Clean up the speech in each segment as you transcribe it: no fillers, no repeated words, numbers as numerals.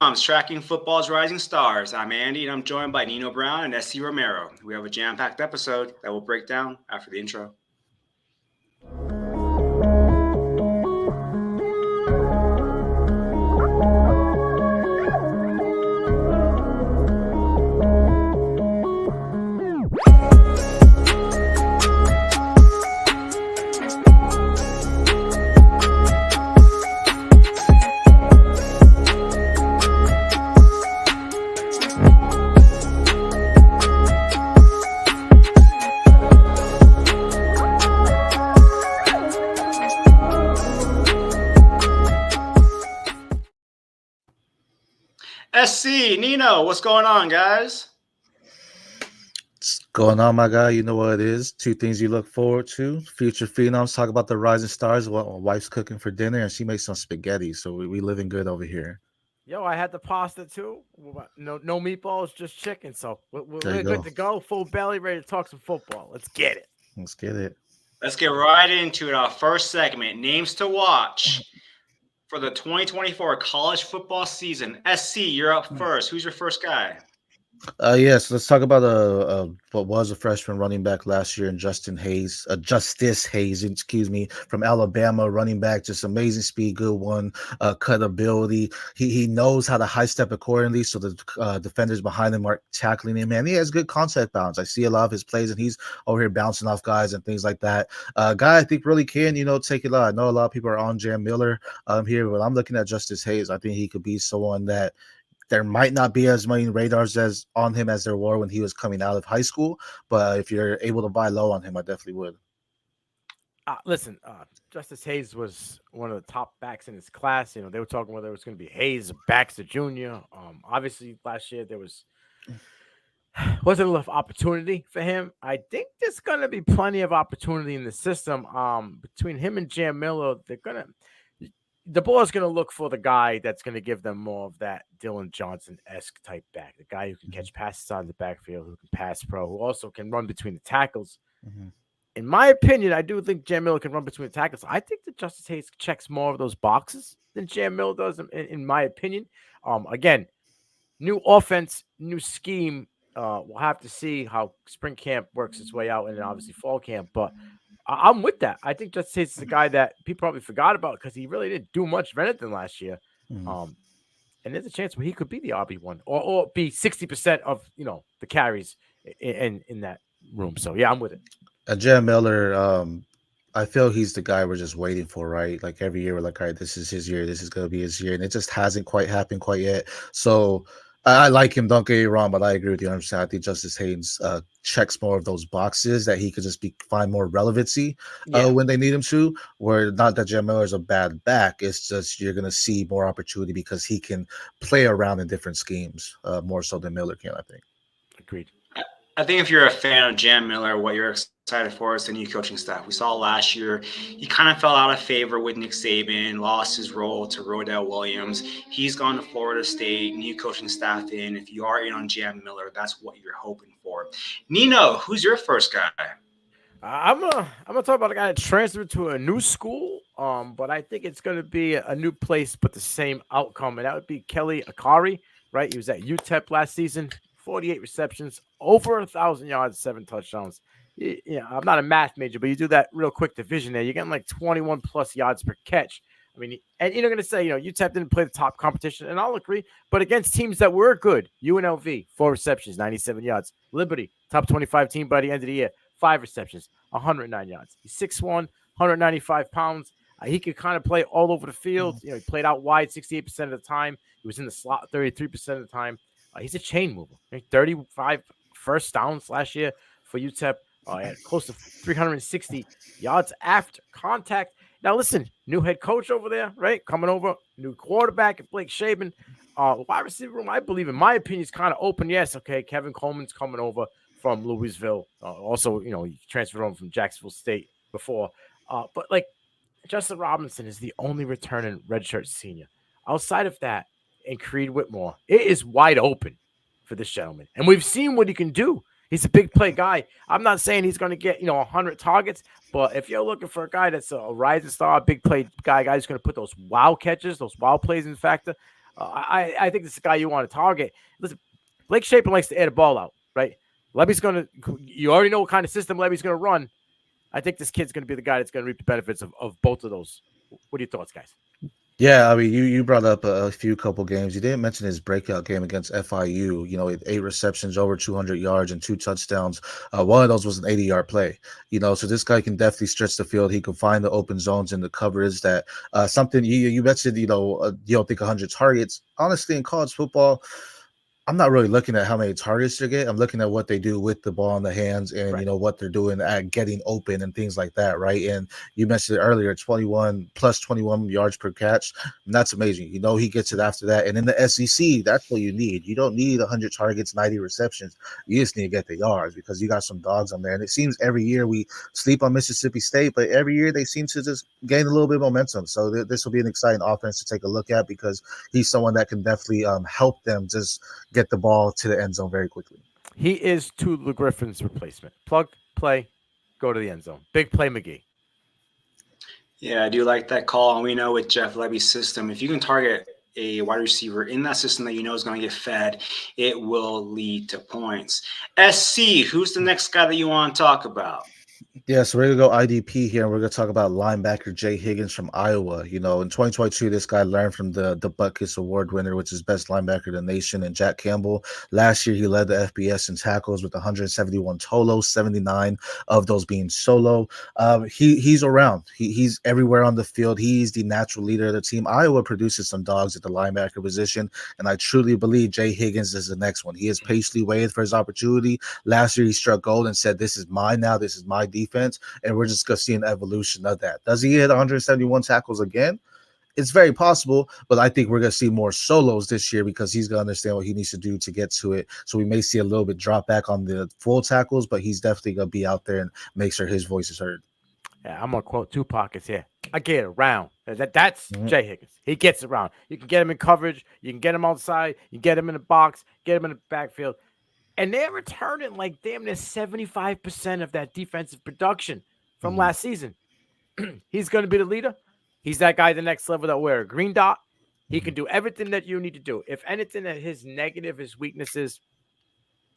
Phenoms, tracking football's rising stars. I'm Andy, and I'm joined by Nino Brown and SC Romero. We have a jam-packed episode that we'll break down after the intro. SC, Nino, what's going on, guys? What's going on, my guy? You know what it is. Two things you look forward to. Future Phenoms talk about the rising stars. What my wife's cooking for dinner, and she makes some spaghetti. So we living good over here. Yo, I had the pasta too. No meatballs, just chicken. So There you we're good go. to go. Full belly, ready to talk some football. Let's get it. Let's get it. Let's get right into it. Our first segment, names to watch for the 2024 college football season. SC, you're up first. Who's your first guy? Yes, let's talk about what was a freshman running back last year, and Justice Hayes, excuse me, from Alabama, running back, just amazing speed, good one, cut ability. He knows how to high step accordingly, so the defenders behind him are tackling him. Man, he has good contact balance. I see a lot of his plays, and he's over here bouncing off guys and things like that. Guy I think really can, take it out. I know a lot of people are on Jam Miller here, but I'm looking at Justice Hayes. I think he could be someone that there might not be as many radars as on him as there were when he was coming out of high school, but if you're able to buy low on him, I definitely would. Listen, Justice Hayes was one of the top backs in his class. They were talking whether it was going to be Hayes or Baxter Jr. Obviously, last year there wasn't enough opportunity for him. I think there's going to be plenty of opportunity in the system. Between him and Jam Miller, the ball is going to look for the guy that's going to give them more of that Dylan Johnson-esque type back, the guy who can catch passes out of the backfield, who can pass pro, who also can run between the tackles. Mm-hmm. In my opinion, I do think Jam Miller can run between the tackles. I think that Justice Hayes checks more of those boxes than Jam Miller does, in my opinion. Again, new offense, new scheme. We'll have to see how spring camp works its way out, and then obviously fall camp, but I'm with that. I think Justice Hayes is a guy that people probably forgot about because he really didn't do much of anything last year. Mm-hmm. And there's a chance where he could be the RB1 or be 60% of the carries in that room. So yeah, I'm with it. Jam Miller, I feel he's the guy we're just waiting for, right? Like every year we're like, all right, this is his year, this is gonna be his year, and it just hasn't quite happened quite yet. So I like him, don't get me wrong, but I agree with you. I think Justice Haynes checks more of those boxes that he could just find more relevancy when they need him to. Where not that Jam Miller is a bad back, it's just you're gonna see more opportunity because he can play around in different schemes more so than Miller can. I think. Agreed. I think if you're a fan of Jam Miller, what you're excited for is the new coaching staff. We saw last year he kind of fell out of favor with Nick Saban, lost his role to Rodell Williams. He's gone to Florida State, new coaching staff in. If you are in on Jam Miller, that's what you're hoping for. Nino, who's your first guy? I'm gonna talk about a guy that transferred to a new school, but I think it's gonna be a new place, but the same outcome, and that would be Kelly Akari. Right, he was at UTEP last season. 48 receptions, over 1,000 yards, 7 touchdowns. I'm not a math major, but you do that real quick division there, you're getting like 21 plus yards per catch. I mean, and you're going to say, UTEP didn't play the top competition, and I'll agree, but against teams that were good, UNLV, 4 receptions, 97 yards. Liberty, top 25 team by the end of the year, 5 receptions, 109 yards. He's 6'1", 195 pounds. He could kind of play all over the field. He played out wide 68% of the time. He was in the slot 33% of the time. He's a chain mover. 35 first downs last year for UTEP. Had close to 360 yards after contact. Now, listen, new head coach over there, right? Coming over, new quarterback, Blake Shapen. Wide receiver room, I believe, in my opinion, is kind of open. Yes, okay, Kevin Coleman's coming over from Louisville. Also, he transferred on from Jacksonville State before. But, Justin Robinson is the only returning redshirt senior. Outside of that, and Creed Whitmore, it is wide open for this gentleman. And we've seen what he can do. He's a big play guy. I'm not saying he's going to get, 100 targets, but if you're looking for a guy that's a rising star, a big play guy who's going to put those wow catches, those wow plays in factor, I think this is a guy you want to target. Listen, Blake Shapen likes to air the ball out, right? Levy's going to, you already know what kind of system Levy's going to run. I think this kid's going to be the guy that's going to reap the benefits of both of those. What are your thoughts, guys? Yeah, I mean, you brought up a few couple games. You didn't mention his breakout game against FIU. You know, 8 receptions, over 200 yards, and 2 touchdowns. One of those was an 80-yard play. You know, so this guy can definitely stretch the field. He can find the open zones and the coverage. That something you mentioned. You know, you don't think 100 targets. Honestly, in college football, I'm not really looking at how many targets they get. I'm looking at what they do with the ball in the hands and, Right. you know, what they're doing at getting open and things like that, right? And you mentioned it earlier, 21 yards per catch. And that's amazing. You know, he gets it after that. And in the SEC, that's what you need. You don't need 100 targets, 90 receptions. You just need to get the yards because you got some dogs on there. And it seems every year we sleep on Mississippi State, but every year they seem to just gain a little bit of momentum. So this will be an exciting offense to take a look at because he's someone that can definitely help them just get the ball to the end zone very quickly. He is Tula Griffin's replacement. Plug, play, go to the end zone. Big play McGee. Yeah, I do like that call. And we know with Jeff Levy's system, if you can target a wide receiver in that system that you know is going to get fed, it will lead to points. SC, who's the next guy that you want to talk about? Yeah, so we're going to go IDP here, and we're going to talk about linebacker Jay Higgins from Iowa. You know, in 2022, this guy learned from the Butkus Award winner, which is best linebacker in the nation, and Jack Campbell. Last year, he led the FBS in tackles with 171 total, 79 of those being solo. He's around. He's everywhere on the field. He's the natural leader of the team. Iowa produces some dogs at the linebacker position, and I truly believe Jay Higgins is the next one. He has patiently waited for his opportunity. Last year, he struck gold and said, "This is mine now. This is my defense." And we're just going to see an evolution of that. Does he hit 171 tackles again? It's very possible, but I think we're going to see more solos this year because he's going to understand what he needs to do to get to it. So we may see a little bit drop back on the full tackles, but he's definitely going to be out there and make sure his voice is heard. Yeah, I'm going to quote two pockets here. I get around. That's Jay Higgins. He gets around. You can get him in coverage. You can get him outside. You get him in the box. Get him in the backfield. And they're returning like damn near 75% of that defensive production from last season. He's going to be the leader. He's that guy at the next level that wear a green dot. He can do everything that you need to do. If anything that his negative, his weaknesses,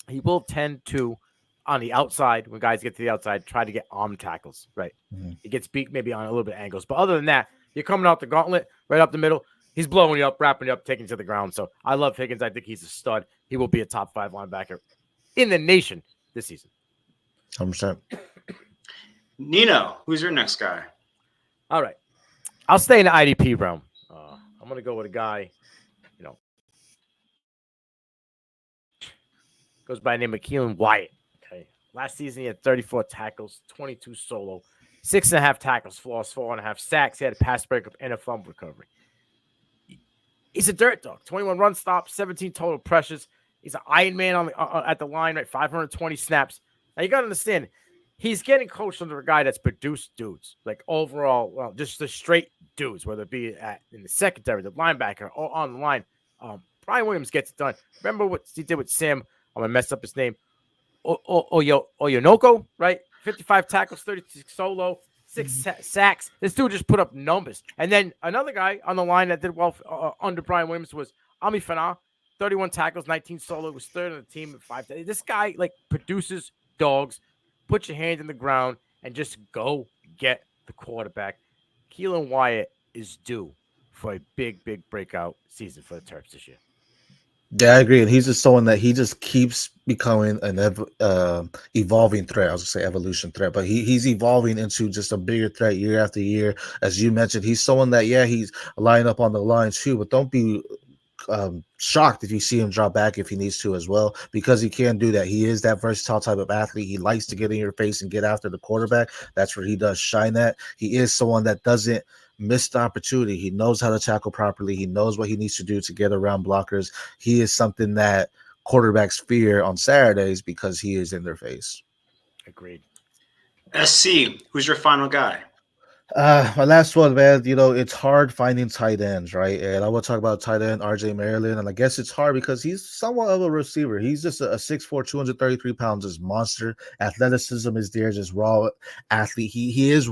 he will tend to, on the outside, when guys get to the outside, try to get arm tackles, right? He gets beat maybe on a little bit of angles. But other than that, you're coming out the gauntlet, right up the middle. He's blowing you up, wrapping you up, taking you to the ground. So I love Higgins. I think he's a stud. He will be a top 5 linebacker in the nation this season. 100%. Nino, who's your next guy? All right. I'll stay in the IDP realm. I'm going to go with a guy, you know, goes by the name of Keelan Wyatt. Okay. Last season, he had 34 tackles, 22 solo, 6.5 tackles, lost 4.5 sacks. He had a pass breakup and a fumble recovery. He's a dirt dog. 21 run stops, 17 total pressures. He's an Iron Man at the line, right? 520 snaps. Now, you got to understand, he's getting coached under a guy that's produced dudes, like overall, well, just the straight dudes, whether it be in the secondary, the linebacker, or on the line. Brian Williams gets it done. Remember what he did with Sam? I'm going to mess up his name. Oyonoko, right? 55 tackles, 36 solo, 6 sacks. This dude just put up numbers. And then another guy on the line that did well under Brian Williams was Andy Pham, 31 tackles, 19 solo. Was third on the team at 5. This guy like produces dogs. Put your hand in the ground and just go get the quarterback. Keelan Wyatt is due for a big, big breakout season for the Terps this year. Yeah, I agree. And he's just someone that he just keeps becoming an evolving threat. I was going to say evolution threat, but he's evolving into just a bigger threat year after year. As you mentioned, he's someone that, yeah, he's lining up on the line too, but don't be shocked if you see him drop back if he needs to as well, because he can do that. He is that versatile type of athlete. He likes to get in your face and get after the quarterback. That's where he does shine at. He is someone that doesn't miss the opportunity. He knows how to tackle properly. He knows what he needs to do to get around blockers. He is something that quarterbacks fear on Saturdays because he is in their face. Agreed. SC, who's your final guy? My last one, man, you know, it's hard finding tight ends, right? And I will talk about tight end RJ Maryland. And I guess it's hard because he's somewhat of a receiver. He's just a 6'4", 233 pounds, just monster. Athleticism is there, just raw athlete. He is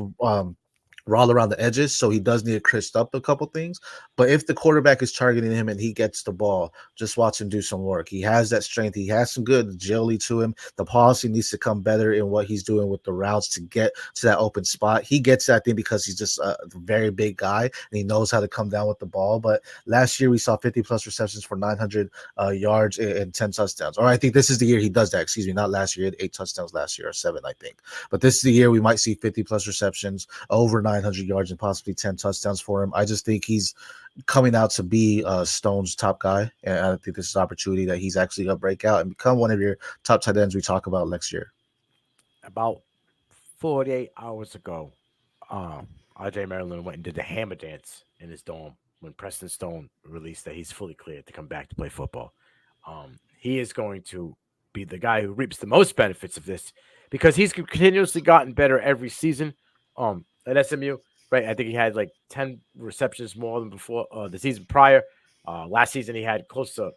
raw around the edges, so he does need to crisp up a couple things. But if the quarterback is targeting him and he gets the ball, just watch him do some work. He has that strength. He has some good agility to him. The policy needs to come better in what he's doing with the routes to get to that open spot. He gets that thing because he's just a very big guy and he knows how to come down with the ball. But last year we saw 50 plus receptions for 900 yards and 10 touchdowns. Or I think this is the year he does that. Excuse me, not last year. He had 8 touchdowns last year or 7, I think. But this is the year we might see 50 plus receptions, over 900 yards, and possibly 10 touchdowns for him. I just think he's coming out to be Stone's top guy. And I think this is an opportunity that he's actually going to break out and become one of your top tight ends we talk about next year. About 48 hours ago, RJ Maryland went and did the hammer dance in his dome when Preston Stone released that he's fully cleared to come back to play football. He is going to be the guy who reaps the most benefits of this because he's continuously gotten better every season at SMU, right? I think he had like 10 receptions more than before the season prior. Last season, he had close to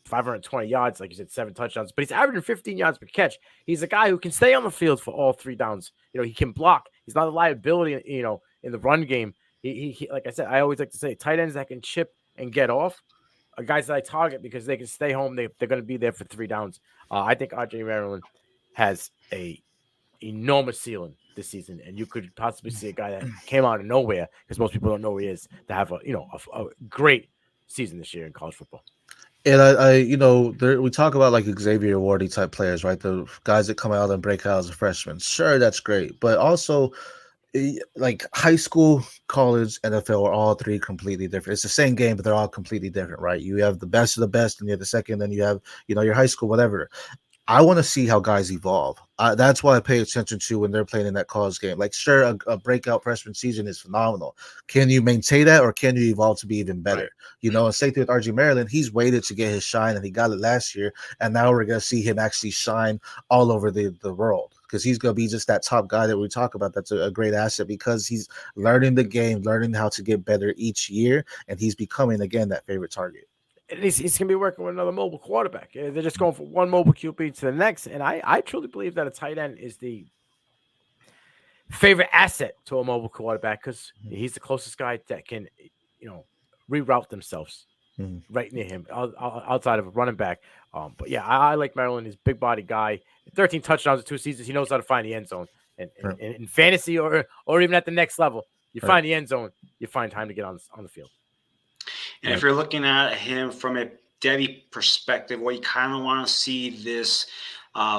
520 yards, like you said, 7 touchdowns, but he's averaging 15 yards per catch. He's a guy who can stay on the field for all 3 downs. You know, he can block. He's not a liability, you know, in the run game. He like I said, I always like to say, tight ends that can chip and get off are guys that I target because they can stay home. They're going to be there for 3 downs. I think RJ Maryland has a enormous ceiling this season, and you could possibly see a guy that came out of nowhere because most people don't know who he is to have a great season this year in college football. And I we talk about like Xavier Wardy type players, right? The guys that come out and break out as a freshman. Sure, that's great, but also like high school, college, NFL are all 3 completely different. It's the same game, but they're all completely different, right? You have the best of the best, and you have the second, then you have your high school, whatever. I want to see how guys evolve. That's why I pay attention to when they're playing in that college game. Like, sure, a breakout freshman season is phenomenal. Can you maintain that, or can you evolve to be even better? Right. And same thing with RJ Maryland. He's waited to get his shine, and he got it last year. And now we're going to see him actually shine all over the world because he's going to be just that top guy that we talk about. That's a great asset because he's learning the game, learning how to get better each year, and he's becoming, again, that favorite target. And he's going to be working with another mobile quarterback. They're just going from one mobile QB to the next. And I truly believe that a tight end is the favorite asset to a mobile quarterback because he's the closest guy that can, reroute themselves right near him outside of a running back. But yeah, I like Maryland. He's a big body guy. 13 touchdowns in 2 seasons. He knows how to find the end zone. And in fantasy or even at the next level, you find the end zone, you find time to get on the field. And if you're looking at him from a Debbie perspective, what you kind of want to see this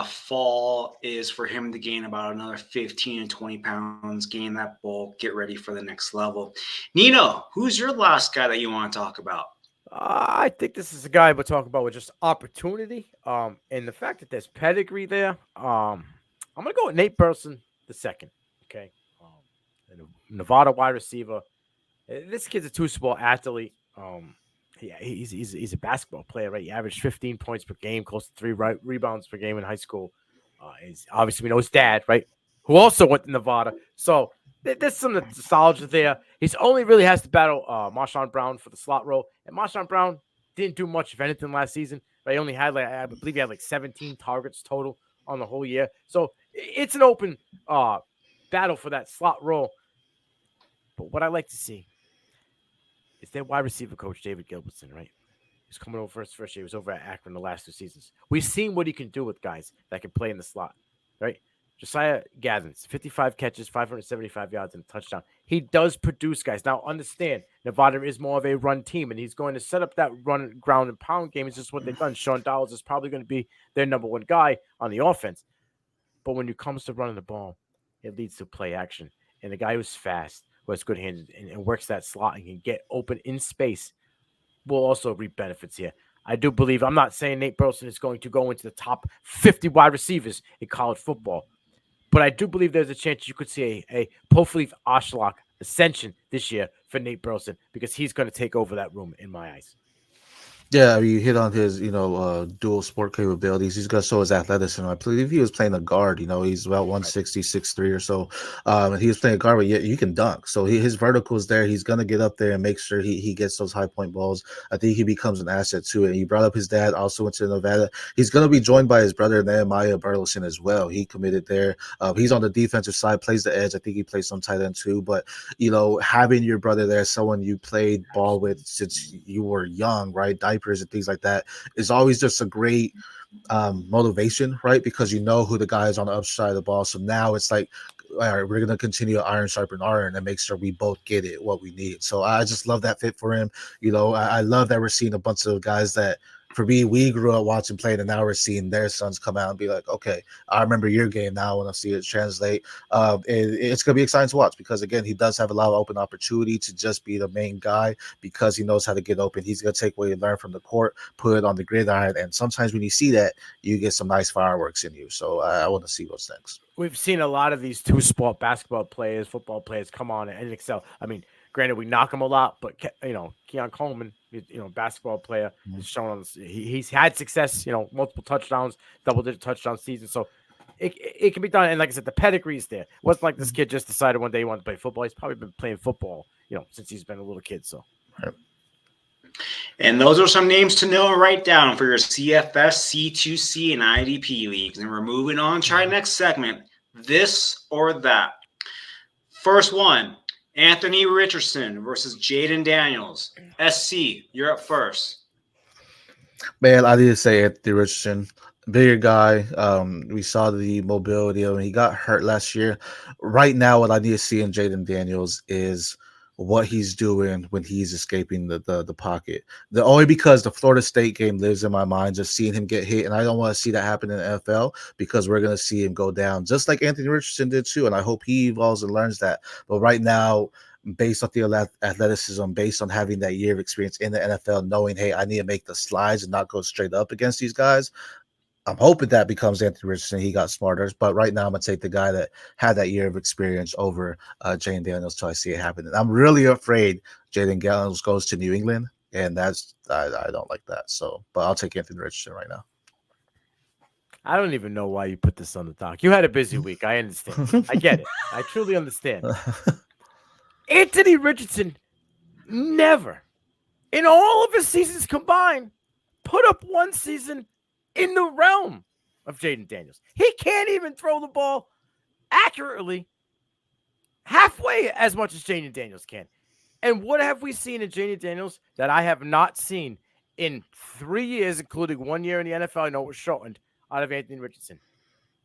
fall is for him to gain about another 15 and 20 pounds, gain that bulk, get ready for the next level. Nino, who's your last guy that you want to talk about? I think this is a guy we're talking about with just opportunity and the fact that there's pedigree there. I'm going to go with Nate Burleson II, okay? Nevada wide receiver. This kid's a 2-sport athlete. He's a basketball player, right? He averaged 15 points per game, close to 3 rebounds per game in high school. Obviously, we know his dad, right? Who also went to Nevada. So there's some nostalgia there. He's only really has to battle Marshawn Brown for the slot role. And Marshawn Brown didn't do much of anything last season. But he only had, I believe he had 17 targets total on the whole year. So it's an open battle for that slot role. But what I like to see is their wide receiver coach, David Gilbertson, right? He's coming over first year. He was over at Akron the last 2 seasons. We've seen what he can do with guys that can play in the slot, right? Josiah Gathens, 55 catches, 575 yards, and a touchdown. He does produce guys. Now, understand, Nevada is more of a run team, and he's going to set up that run, ground, and pound game. It's just what they've done. Sean Dowles is probably going to be their number 1 guy on the offense. But when it comes to running the ball, it leads to play action. And the guy who's fast, who has good hands and works that slot and can get open in space will also reap benefits here. I do believe, I'm not saying Nate Burleson is going to go into the top 50 wide receivers in college football, but I do believe there's a chance you could see a Pofleaf Oshlock ascension this year for Nate Burleson because he's going to take over that room in my eyes. Yeah, I mean, you hit on his, dual sport capabilities. He's got so his athleticism. I believe he was playing a guard. He's about Right. 160, 6'3" or so. And he was playing a guard, but yeah, you can dunk. So his vertical is there. He's gonna get up there and make sure he gets those high point balls. I think he becomes an asset to it. He brought up his dad, also went to Nevada. He's gonna be joined by his brother Nehemiah Burleson as well. He committed there. He's on the defensive side, plays the edge. I think he plays some tight end too. But having your brother there, someone you played ball with since you were young, right? Diapers and things like that is always just a great motivation, right? Because you know who the guy is on the upside of the ball. So now it's like, all right, we're going to continue to iron sharpen iron and make sure we both get it what we need. So I just love that fit for him. I love that we're seeing a bunch of guys that, for me, we grew up watching play, and now we're seeing their sons come out and be like, okay, I remember your game now when I see it translate. It's going to be exciting to watch because, again, he does have a lot of open opportunity to just be the main guy because he knows how to get open. He's going to take what he learned from the court, put it on the gridiron, and sometimes when you see that, you get some nice fireworks in you. So I want to see what's next. We've seen a lot of these two-sport basketball players, football players come on and excel. I mean, granted, we knock him a lot, but Keon Coleman, basketball player, is shown on. He's had success. Multiple touchdowns, double-digit touchdown season. So it can be done. And like I said, the pedigree is there. It wasn't like this kid just decided one day he wanted to play football. He's probably been playing football, since he's been a little kid. So. And those are some names to know and write down for your CFS, C2C, and IDP leagues. And we're moving on to our next segment, this or that. First one, Anthony Richardson versus Jaden Daniels. SC, you're up first. Man, I need to say Anthony Richardson, bigger guy. We saw the mobility of him. He got hurt last year. Right now, what I need to see in Jaden Daniels is what he's doing when he's escaping the pocket. Only because the Florida State game lives in my mind, just seeing him get hit, and I don't want to see that happen in the NFL because we're going to see him go down, just like Anthony Richardson did too, and I hope he evolves and learns that. But right now, based on the athleticism, based on having that year of experience in the NFL, knowing, hey, I need to make the slides and not go straight up against these guys, I'm hoping that becomes Anthony Richardson. He got smarter, but right now I'm gonna take the guy that had that year of experience over Jaden Daniels till I see it happen. And I'm really afraid Jaden Daniels goes to New England, and that's I don't like that. So, but I'll take Anthony Richardson right now. I don't even know why you put this on the doc. You had a busy week. I understand. I get it. I truly understand. Anthony Richardson never, in all of his seasons combined, put up one season in the realm of Jaden Daniels. He can't even throw the ball accurately halfway as much as Jaden Daniels can. And what have we seen in Jaden Daniels that I have not seen in 3 years, including 1 year in the NFL? I know it was shortened, out of Anthony Richardson.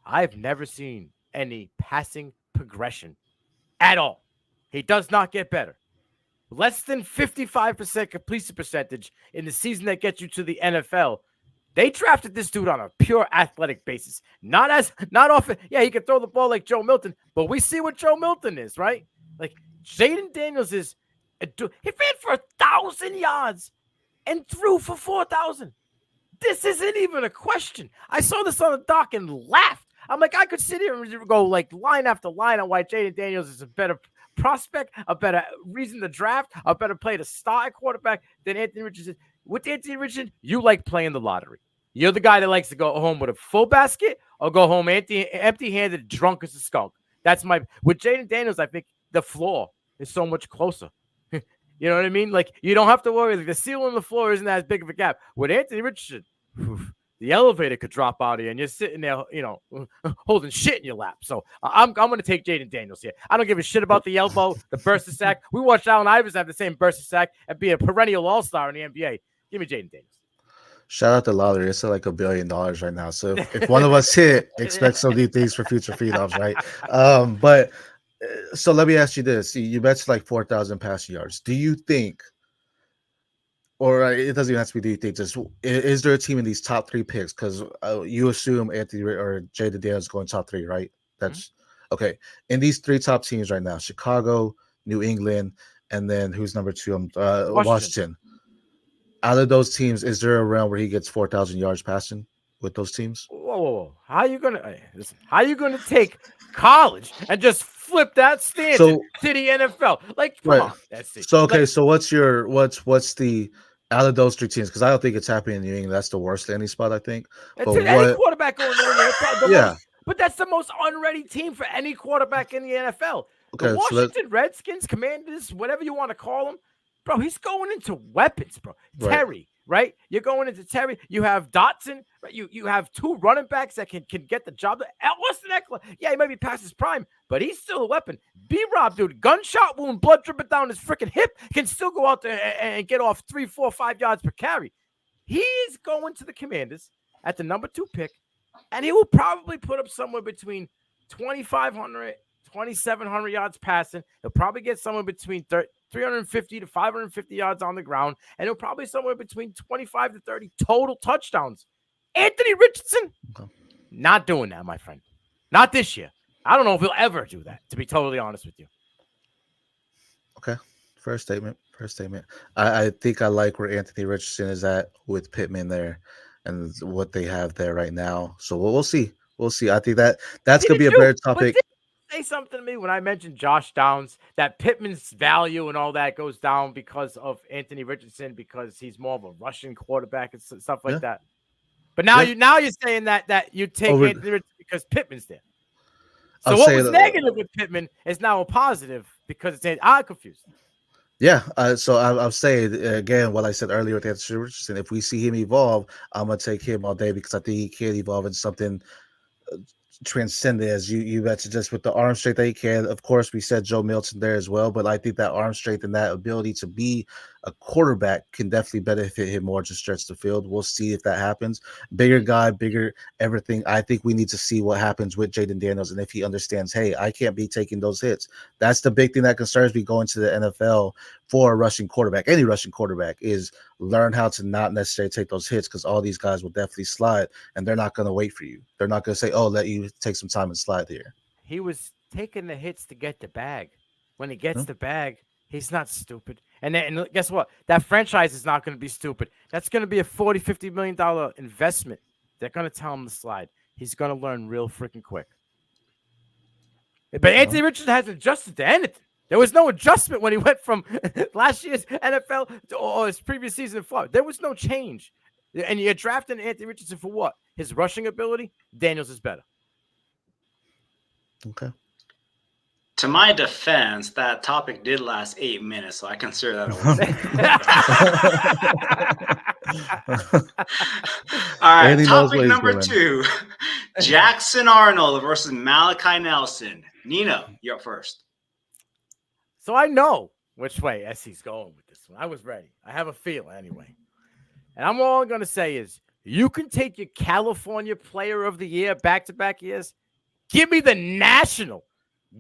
I've never seen any passing progression at all. He does not get better. Less than 55% completion percentage in the season that gets you to the NFL. They drafted this dude on a pure athletic basis. Not often. Yeah, he can throw the ball like Joe Milton, but we see what Joe Milton is, right? Like Jaden Daniels is a dude. He ran for 1,000 yards and threw for 4,000. This isn't even a question. I saw this on the doc and laughed. I'm like, I could sit here and go like line after line on why Jaden Daniels is a better prospect, a better reason to draft, a better play to start at quarterback than Anthony Richardson. With Anthony Richardson, you like playing the lottery. You're the guy that likes to go home with a full basket or go home empty-handed, drunk as a skunk. With Jaden Daniels, I think the floor is so much closer. You know what I mean? Like, you don't have to worry. Like, the ceiling and the floor isn't as big of a gap. With Anthony Richardson, the elevator could drop out of you, and you're sitting there, holding shit in your lap. So I'm going to take Jaden Daniels here. I don't give a shit about the elbow, the burst of sack. We watched Allen Iverson have the same burst of sack and be a perennial all-star in the NBA. Give me Jaden Daniels. Shout out to lottery. It's like $1 billion right now. So if one of us hit, expect some new things for future Phenoms, right? But so let me ask you this: you mentioned like 4,000 passing yards. Do you think, or it doesn't even have to be? Do you think just is there a team in these top 3 picks? Because you assume Anthony or Jaden Daniels going top 3, right? That's okay. In these 3 top teams right now: Chicago, New England, and then who's number 2? Washington. Out of those teams, is there a round where he gets 4,000 yards passing with those teams? Whoa. How are you gonna take college and just flip that standard to the NFL? Like, come on. That's it. So okay, so what's the Out of those 3 teams, because I don't think it's happening in New England. That's the worst landing spot, I think. It's But any what? quarterback going there. Yeah. But that's the most unready team for any quarterback in the NFL. The Okay. So Washington Redskins, Commanders, whatever you want to call them, bro, he's going into weapons, bro. Right. Terry, right? You're going into Terry. You have Dotson, right? You have 2 running backs that can get the job done. Austin Eckler, yeah, he might be past his prime, but he's still a weapon. B-Rob, dude, gunshot wound, blood dripping down his freaking hip, can still go out there and get off 3, 4, 5 yards per carry. He's going to the Commanders at the number 2 pick, and he will probably put up somewhere between 2,500, 2,700 yards passing. He'll probably get somewhere between 350 to 550 yards on the ground, and he'll probably somewhere between 25 to 30 total touchdowns. Anthony Richardson, not doing that, my friend. Not this year. I don't know if he'll ever do that, to be totally honest with you. Okay. First statement. I think I like where Anthony Richardson is at with Pittman there and what they have there right now. So we'll see. I think that's going to be a better topic. Say something to me when I mentioned Josh Downs, that Pittman's value and all that goes down because of Anthony Richardson, because he's more of a rushing quarterback and stuff like that. But now you're saying that you take Anthony Richardson because Pittman's there. So what was negative with Pittman is now a positive because it's I'm confused. Yeah, so I'll say again what I said earlier with Anthony Richardson. If we see him evolve, I'm gonna take him all day because I think he can evolve into something transcendent, as you mentioned, just with the arm strength that he can. Of course, we said Joe Milton there as well, but I think that arm strength and that ability to be a quarterback can definitely benefit him more to stretch the field. We'll see if that happens. Bigger guy, bigger everything. I think we need to see what happens with Jaden Daniels and if he understands, hey, I can't be taking those hits. That's the big thing that concerns me going to the NFL for a rushing quarterback. Any rushing quarterback is learn how to not necessarily take those hits, because all these guys will definitely slide and they're not going to wait for you. They're not going to say, oh, let you take some time and slide here. He was taking the hits to get the bag. When he gets the bag, he's not stupid. And guess what? That franchise is not going to be stupid. That's going to be a $40, $50 million investment. They're going to tell him to slide. He's going to learn real freaking quick. But Anthony Richardson hasn't adjusted to anything. There was no adjustment when he went from last year's NFL or his previous season in Florida. There was no change. And you're drafting Anthony Richardson for what? His rushing ability? Daniels is better. Okay. To my defense, that topic did last 8 minutes, so I consider that a win. All right, Andy topic number 2. Jackson Arnold versus Malachi Nelson. Nino, you're up first. So I know which way SC's going with this one. I was ready. I have a feeling anyway. And all I'm going to say is you can take your California Player of the Year back-to-back years. Give me the national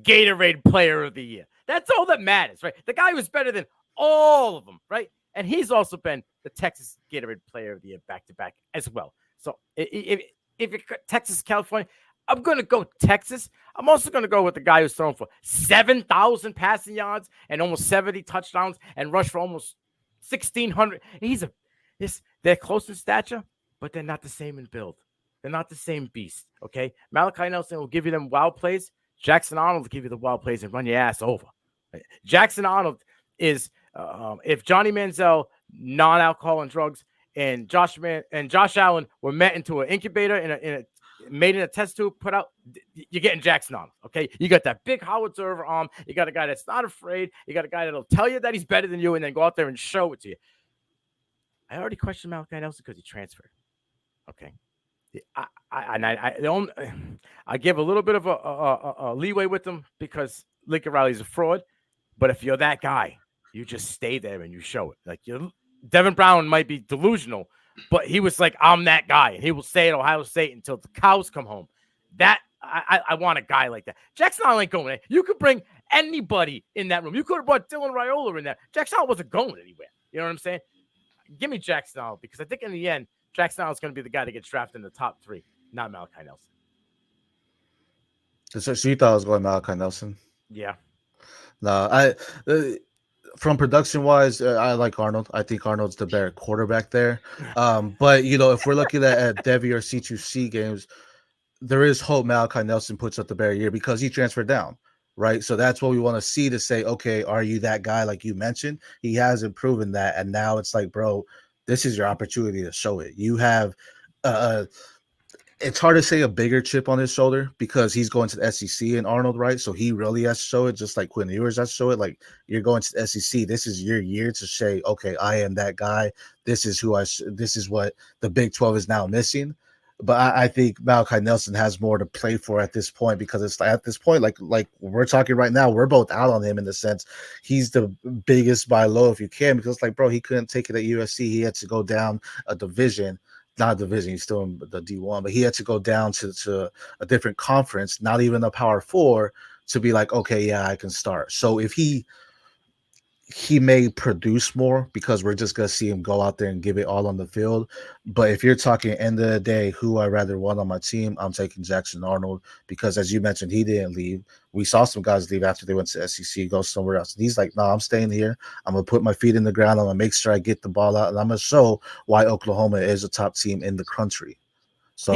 Gatorade Player of the Year. That's all that matters, right? The guy was better than all of them, right? And he's also been the Texas Gatorade Player of the Year back-to-back as well. So if it's Texas, California, I'm going to go Texas. I'm also going to go with the guy who's thrown for 7,000 passing yards and almost 70 touchdowns and rushed for almost 1,600. They're close in stature, but they're not the same in build. They're not the same beast, okay? Malachi Nelson will give you them wild plays. Jackson Arnold will give you the wild plays and run your ass over. Jackson Arnold is, if Johnny Manziel, non-alcohol and drugs, and Josh Allen were met into an incubator made in a test tube, put out, you're getting Jackson Arnold, okay? You got that big Howard Observer arm. You got a guy that's not afraid. You got a guy that'll tell you that he's better than you and then go out there and show it to you. I already questioned Malachi Nelson because he transferred, okay? I give a little bit of a leeway with them because Lincoln Riley's a fraud. But if you're that guy, you just stay there and you show it. Like Devin Brown might be delusional, but he was like, I'm that guy. And he will stay at Ohio State until the cows come home. I want a guy like that. Jackson Arnold ain't going there. You could bring anybody in that room. You could have brought Dylan Raiola in there. Jackson Arnold wasn't going anywhere. You know what I'm saying? Give me Jackson Arnold because I think in the end, Jackson Arnold is going to be the guy that gets drafted in the top 3, not Malachi Nelson. So you thought I was going Malachi Nelson? Yeah. No, from production wise, I like Arnold. I think Arnold's the better quarterback there. But if we're looking at Devi or C2C games, there is hope Malachi Nelson puts up the better year because he transferred down, right? So that's what we want to see to say, okay, are you that guy like you mentioned? He hasn't proven that, and now it's like, bro, this is your opportunity to show it. You have it's hard to say a bigger chip on his shoulder because he's going to the SEC and Arnold, right? So he really has to show it, just like Quinn Ewers has to show it. Like, you're going to the SEC. This is your year to say, okay, I am that guy. This is who this is what the Big 12 is now missing. But I think Malachi Nelson has more to play for at this point, because it's like, at this point, like we're talking right now, we're both out on him in the sense he's the biggest buy low if you can, because like, bro, he couldn't take it at USC. He had to go down a division. Not a division, he's still in the D1, but he had to go down to a different conference, not even a Power 4, to be like, okay, yeah, I can start. So if he may produce more, because we're just going to see him go out there and give it all on the field. But if you're talking end of the day, who I rather want on my team, I'm taking Jackson Arnold, because as you mentioned, he didn't leave. We saw some guys leave after they went to SEC, go somewhere else. And he's like, no, I'm staying here. I'm going to put my feet in the ground. I'm going to make sure I get the ball out, and I'm going to show why Oklahoma is a top team in the country. So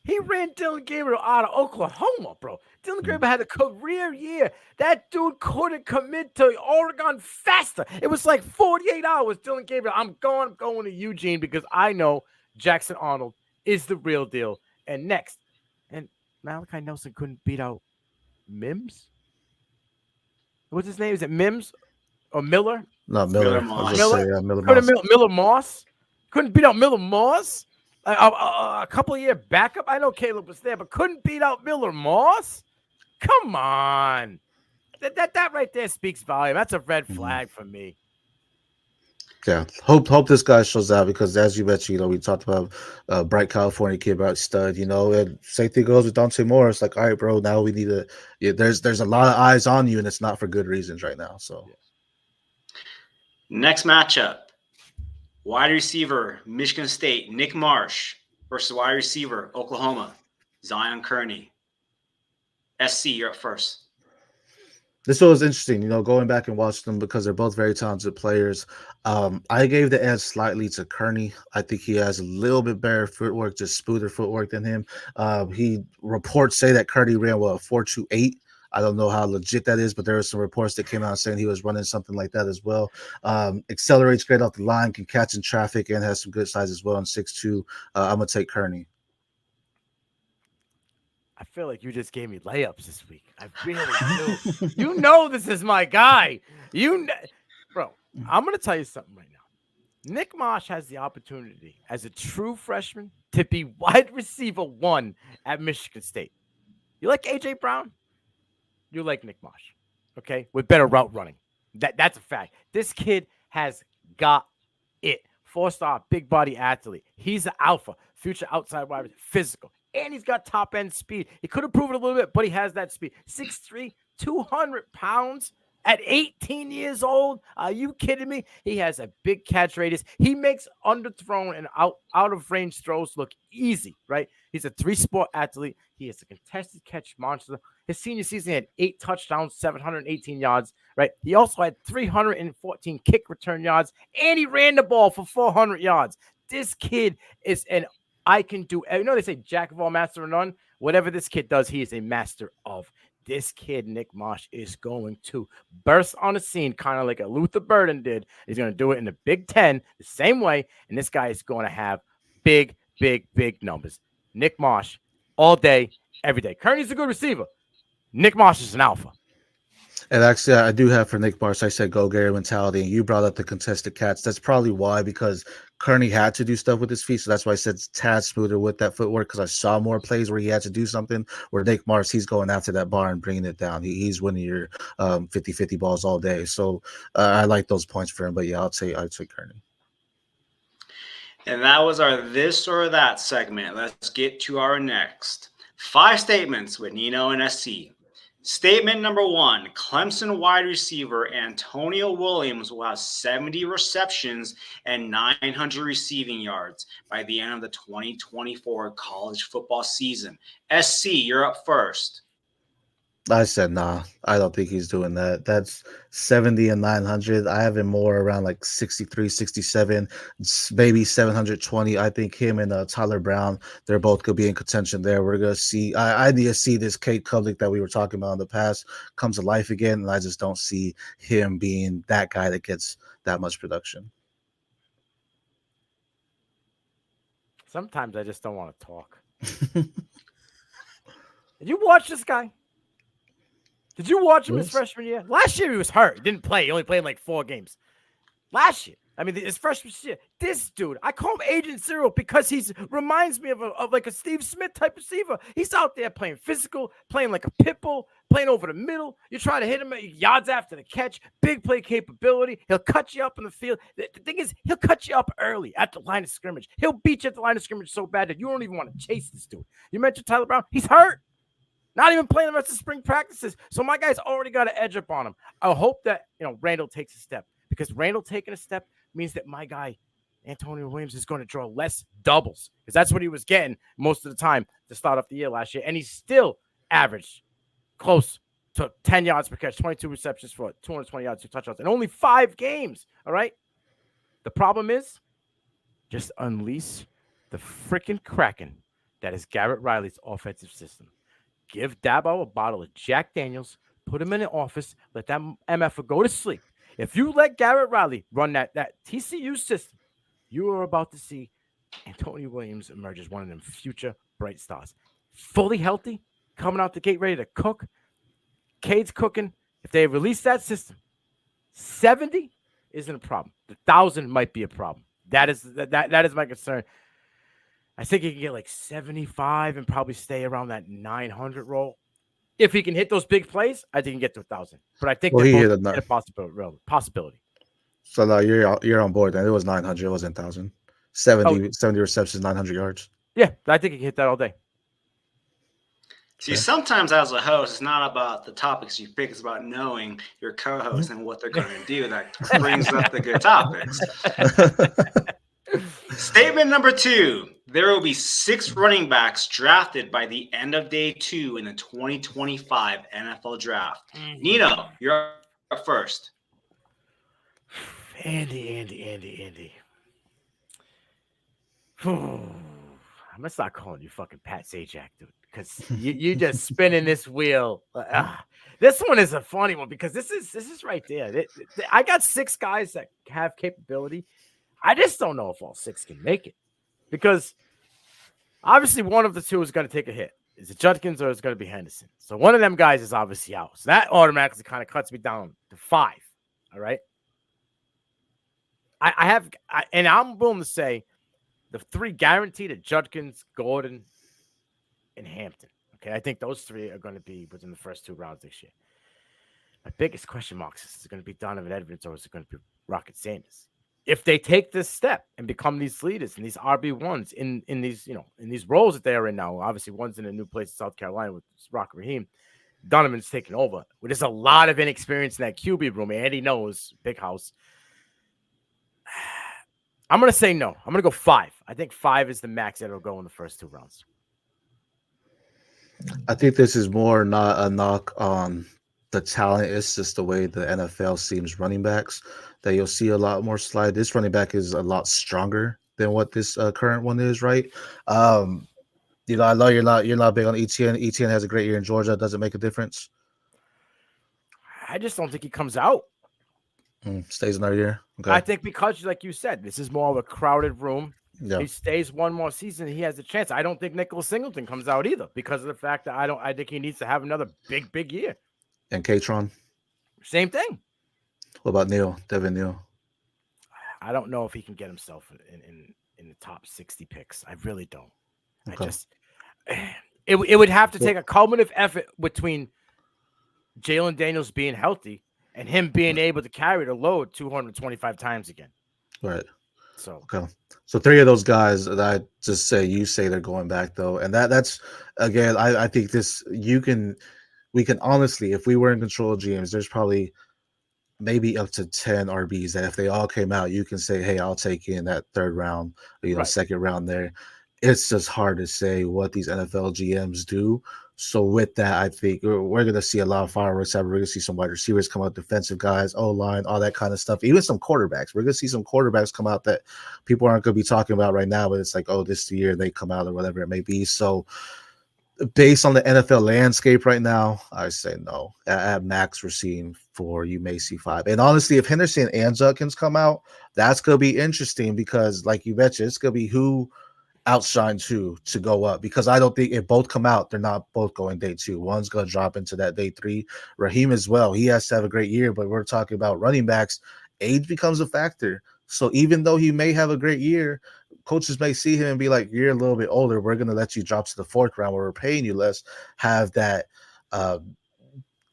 he ran Dillon Gabriel out of Oklahoma, bro. Dillon Gabriel had a career year. That dude couldn't commit to Oregon faster. It was like 48 hours. Dillon Gabriel, I'm going to Eugene, because I know Jackson Arnold is the real deal. And next, and Malachi Nelson couldn't beat out Mims. What's his name? Is it Mims or Miller? No, Miller. Moss. Miller Moss. Couldn't beat out Miller Moss. A couple of year backup. I know Caleb was there, but couldn't beat out Miller Moss. Come on, that right there speaks volume. That's a red flag for me. Yeah, hope this guy shows out, because as you mentioned, we talked about bright California kid, about stud, and same thing goes with Dante Moore. It's like, all right, bro, now we need to. Yeah, there's a lot of eyes on you, and it's not for good reasons right now. So, next matchup. Wide receiver, Michigan State, Nick Marsh versus wide receiver, Oklahoma, Zion Kearney. SC, you're up first. This one was interesting, going back and watching them, because they're both very talented players. I gave the edge slightly to Kearney. I think he has a little bit better footwork, just smoother footwork than him. Reports say that Kearney ran, 4.28. I don't know how legit that is, but there are some reports that came out saying he was running something like that as well. Accelerates great off the line, can catch in traffic, and has some good size as well. And 6'2", I'm going to take Kearney. I feel like you just gave me layups this week. I really do. You know this is my guy. Bro, I'm going to tell you something right now. Nick Marsh has the opportunity as a true freshman to be wide receiver 1 at Michigan State. You like A.J. Brown? You like Nick Marsh, okay? With better route running. That's a fact. This kid has got it. 4-star, big body athlete. He's an alpha, future outside wide receiver, physical. And he's got top-end speed. He could improve it a little bit, but he has that speed. 6'3", 200 pounds at 18 years old. Are you kidding me? He has a big catch radius. He makes underthrown and out-of-range throws look easy, right? He's a 3-sport athlete. He is a contested catch monster. His senior season, he had 8 touchdowns, 718 yards, right? He also had 314 kick return yards, and he ran the ball for 400 yards. This kid is I can do, they say jack of all, master of none. Whatever this kid does, he is a master of. This kid, Nick Marsh, is going to burst on the scene, kind of like a Luther Burden did. He's going to do it in the Big Ten the same way, and this guy is going to have big, big, big numbers. Nick Marsh, all day, every day. Kearney's a good receiver. Nick Marsh is an alpha. And actually, I do have for Nick Marsh, I said go Gary mentality, and you brought up the contested catch. That's probably why, because Kearney had to do stuff with his feet, so that's why I said tad smoother with that footwork, because I saw more plays where he had to do something, where Nick Marsh, he's going after that bar and bringing it down. He's winning your 50-50 balls all day. So I like those points for him, but yeah, I'd say Kearney. And that was our this or that segment. Let's get to our next. 5 statements with Nino and SC. Statement number 1, Clemson wide receiver Antonio Williams will have 70 receptions and 900 receiving yards by the end of the 2024 college football season. SC, you're up first. I said, nah, I don't think he's doing that. That's 70 and 900. I have him more around like 63, 67, maybe 720. I think him and Tyler Brown, they're both going to be in contention there. We're going to see, I need to see this Kate Kublik that we were talking about in the past come to life again. And I just don't see him being that guy that gets that much production. Sometimes I just don't want to talk. Did you watch this guy? Did you watch him his freshman year? Last year he was hurt. He didn't play. He only played like 4 games. Last year. I mean, his freshman year. This dude, I call him Agent Zero because he reminds me of like a Steve Smith type receiver. He's out there playing physical, playing like a pit bull, playing over the middle. You try to hit him at yards after the catch, big play capability. He'll cut you up in the field. The thing is, he'll cut you up early at the line of scrimmage. He'll beat you at the line of scrimmage so bad that you don't even want to chase this dude. You mentioned Tyler Brown. He's hurt. Not even playing the rest of spring practices. So my guy's already got an edge up on him. I hope that, Randall takes a step, because Randall taking a step means that my guy, Antonio Williams, is going to draw less doubles, because that's what he was getting most of the time to start off the year last year. And he's still averaged close to 10 yards per catch, 22 receptions for 220 yards, 2 touchdowns, in only 5 games. All right. The problem is just unleash the freaking Kraken that is Garrett Riley's offensive system. Give Dabo a bottle of Jack Daniels, put him in the office, let that MF go to sleep. If you let Garrett Riley run that TCU system, you are about to see Antonio Williams emerge as one of them future bright stars. Fully healthy, coming out the gate ready to cook. Cade's cooking. If they release that system, 70 isn't a problem. The 1,000 might be a problem. That is my concern. I think he can get like 75 and probably stay around that 900 roll. If he can hit those big plays, I think he can get to 1,000. But I think he hit a possibility. So now you're on board. Then it was 900. It wasn't 1,000. 70 receptions, 900 yards. Yeah, I think he can hit that all day. See, sometimes as a host, it's not about the topics you pick. It's about knowing your co-host and what they're going to do. That brings up the good topics. Statement number 2. There will be 6 running backs drafted by the end of day 2 in the 2025 NFL draft. Nino, you're up first. Andy. I'm gonna start calling you fucking Pat Sajak, dude, because you just spinning this wheel. This one is a funny one because this is right there. I got 6 guys that have capability. I just don't know if all 6 can make it, because obviously one of the 2 is going to take a hit. Is it Judkins or is it going to be Henderson? So one of them guys is obviously out. So that automatically kind of cuts me down to 5. All right. And I'm willing to say the 3 guaranteed are Judkins, Gordon, and Hampton. Okay. I think those 3 are going to be within the first 2 rounds this year. My biggest question mark is it going to be Donovan Edwards or is it going to be Rocket Sanders? If they take this step and become these leaders and these RB1s in these, in these roles that they are in now, obviously one's in a new place in South Carolina with Rock Raheem, Donovan's taking over. But there's a lot of inexperience in that QB room. Andy knows, big house. I'm going to say no. I'm going to go 5. I think 5 is the max that will go in the first 2 rounds. I think this is more not a knock on the talent. It's just the way the NFL seems running backs that you'll see a lot more slide. This running back is a lot stronger than what this current one is, right? I know you're not big on ETN. ETN has a great year in Georgia. Does it make a difference? I just don't think he comes out. Stays another year. Okay. I think because, like you said, this is more of a crowded room. Yeah. He stays one more season, he has a chance. I don't think Nicholas Singleton comes out either because of the fact that I think he needs to have another big year. And Katron? Same thing. What about Neal? Devin Neal? I don't know if he can get himself in the top 60 picks. I really don't. Okay. It would have to take a culminative effort between Jalen Daniels being healthy and him being able to carry the load 225 times again. Right. So 3 of those guys that I just you say they're going back though. And that's again, I think we can honestly, if we were in control of GMs, there's probably maybe up to 10 RBs that if they all came out, you can say, hey, I'll take in that 3rd round, right. 2nd round there. It's just hard to say what these NFL GMs do. So with that, I think we're going to see a lot of fireworks. We're going to see some wide receivers come out, defensive guys, O-line, all that kind of stuff. Even some quarterbacks. We're going to see some quarterbacks come out that people aren't going to be talking about right now, but it's like, oh, this is the year they come out or whatever it may be. So based on the NFL landscape right now, I say no. At max, we're seeing 4. You may see 5. And honestly, if Henderson and Judkins come out, that's going to be interesting because, like you betcha, it's going to be who outshine two to go up, because I don't think if both come out, they're not both going day two. One's going to drop into that day three. Raheem as well. He has to have a great year, but we're talking about running backs. Age becomes a factor. So even though he may have a great year, coaches may see him and be like, you're a little bit older. We're going to let you drop to the fourth round where we're paying you less. Have that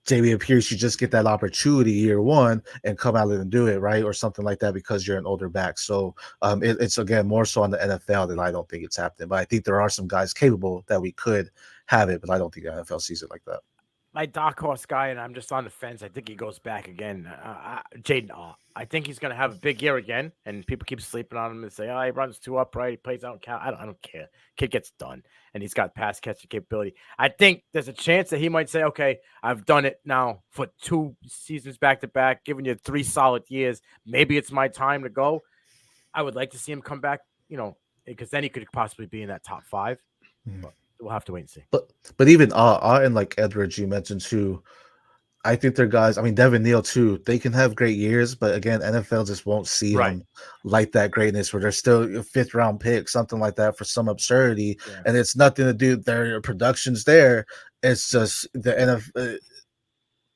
Dameon Pierce, you just get that opportunity year one and come out and do it, right? Or something like that, because you're an older back. So it's, again, more so on the NFL that I don't think it's happening. But I think there are some guys capable that we could have it, but I don't think the NFL sees it like that. My dark horse guy, and I'm just on the fence. I think he goes back again. Jaden, I think he's going to have a big year again, and people keep sleeping on him and say, "Oh, he runs too upright, he plays out count." I don't care. Kid gets done, and he's got pass catching capability. I think there's a chance that he might say, "Okay, I've done it now for 2 seasons back to back, giving you 3 solid years. Maybe it's my time to go." I would like to see him come back, because then he could possibly be in that top 5. But we'll have to wait and see. But even and like Edwards, you mentioned too, I think they're guys. I mean, Devin Neal too. They can have great years, but again, NFL just won't see them like that greatness where they're still a 5th round pick, something like that, for some absurdity, and it's nothing to do. Their production's there. It's just the NFL.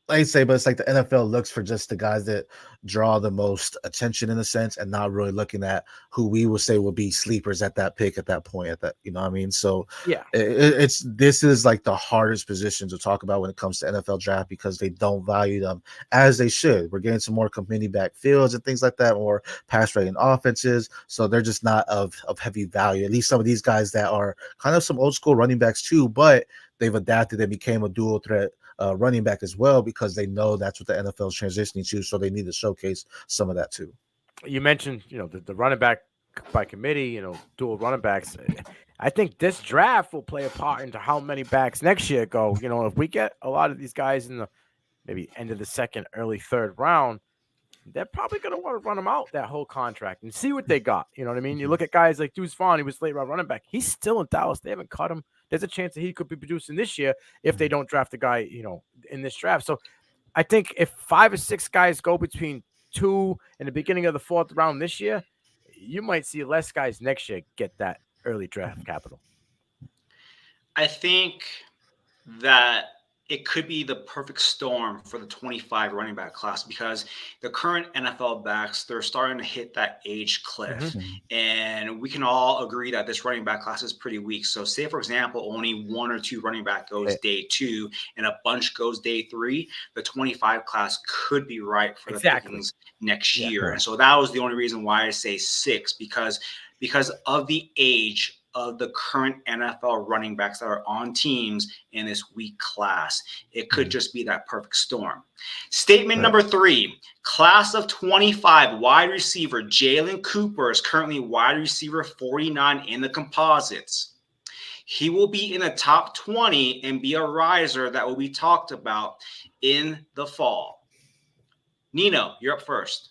I say, but it's like the NFL looks for just the guys that draw the most attention in a sense, and not really looking at who we would say will be sleepers at that pick at that point. At that, you know what I mean? So yeah, this is like the hardest position to talk about when it comes to NFL draft, because they don't value them as they should. We're getting some more company backfields and things like that, more pass rating offenses, so they're just not of heavy value. At least some of these guys that are kind of some old school running backs too, but they've adapted and became a dual threat running back as well, because they know that's what the NFL is transitioning to. So they need to showcase some of that too. You mentioned, the running back by committee, dual running backs. I think this draft will play a part into how many backs next year go. If we get a lot of these guys in the maybe end of the 2nd, early 3rd round, they're probably going to want to run them out that whole contract and see what they got. You know what I mean? You look at guys like Deuce Vaughn, he was late round running back. He's still in Dallas. They haven't cut him. There's a chance that he could be producing this year if they don't draft a guy, in this draft. So I think if 5 or 6 guys go between 2 and the beginning of the 4th round this year, you might see less guys next year get that early draft capital. I think that it could be the perfect storm for the 25 running back class, because the current NFL backs, they're starting to hit that age cliff. And we can all agree that this running back class is pretty weak. So say, for example, only 1 or 2 running back goes day 2 and a bunch goes day 3, the 25 class could be right for the pickings next year. And so that was the only reason why I say 6, because of the age of the current NFL running backs that are on teams in this weak class. It could just be that perfect storm. Statement number 3, class of 25 wide receiver Jalen Cooper is currently wide receiver 49 in the composites. He will be in the top 20 and be a riser that will be talked about in the fall. Nino, you're up first.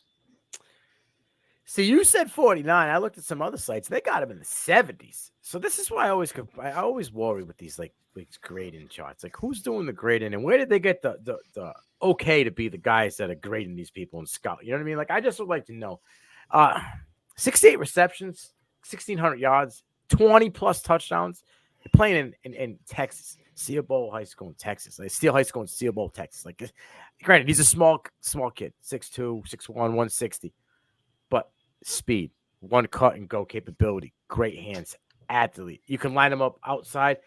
See, you said 49. I looked at some other sites. They got him in the 70s. So this is why I always worry with these like grading charts. Like, who's doing the grading, and where did they get the okay to be the guys that are grading these people in scout? You know what I mean? Like, I just would like to know. 68 receptions, 1,600 yards, 20 plus touchdowns. They're playing in Texas, Steel Bowl High School in Texas. Like Steel High School in Steel Bowl, Texas. Like, granted, he's a small kid, 6'2", 6'1", 160. But speed, one cut and go capability, great hands, athlete. You can line him up outside.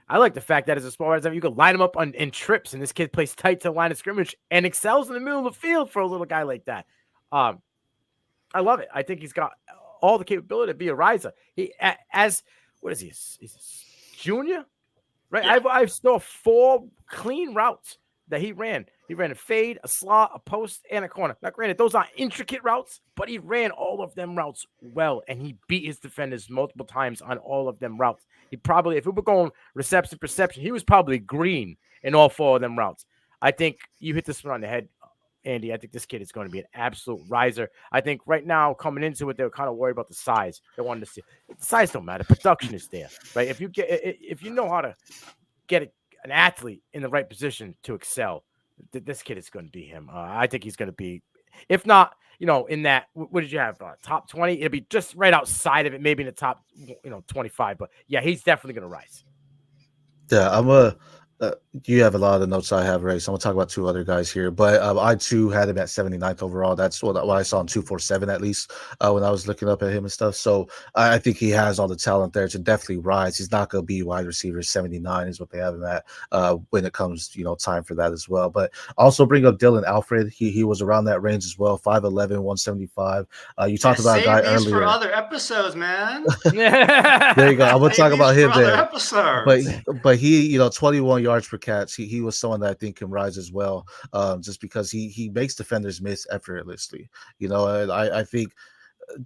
I like the fact that as a small receiver, you can line him up in trips, and this kid plays tight to the line of scrimmage and excels in the middle of the field for a little guy like that. I love it. I think he's got all the capability to be a riser. What is he? He's a junior, right? Yeah. I saw 4 clean routes that he ran. He ran a fade, a slot, a post, and a corner. Now, granted, those aren't intricate routes, but he ran all of them routes well, and he beat his defenders multiple times on all of them routes. He probably, if we were going reception, perception, he was probably green in all 4 of them routes. I think you hit this one on the head, Andy. I think this kid is going to be an absolute riser. I think right now, coming into it, they were kind of worried about the size. They wanted to see. The size don't matter. Production is there, right? If you know how to get an athlete in the right position to excel, this kid is going to be him. I think he's going to be If not, in that, what did you have? Top 20? It'll be just right outside of it, maybe in the top, 25. But yeah, he's definitely going to rise. Yeah, you have a lot of the notes I have already, so I'm gonna talk about two other guys here. But I too had him at 79th overall. That's what I saw in 247 at least when I was looking up at him and stuff. So I think he has all the talent there to definitely rise. He's not gonna be wide receiver 79 is what they have him at when it comes time for that as well. But also bring up Dylan Alfred. He was around that range as well, 5'11", 175. You talked about a guy these earlier. for other episodes, man. There you go. I'm gonna talk about him there. Episodes. But he, 21 yards per catch. He was someone that I think can rise as well, just because he makes defenders miss effortlessly. And I think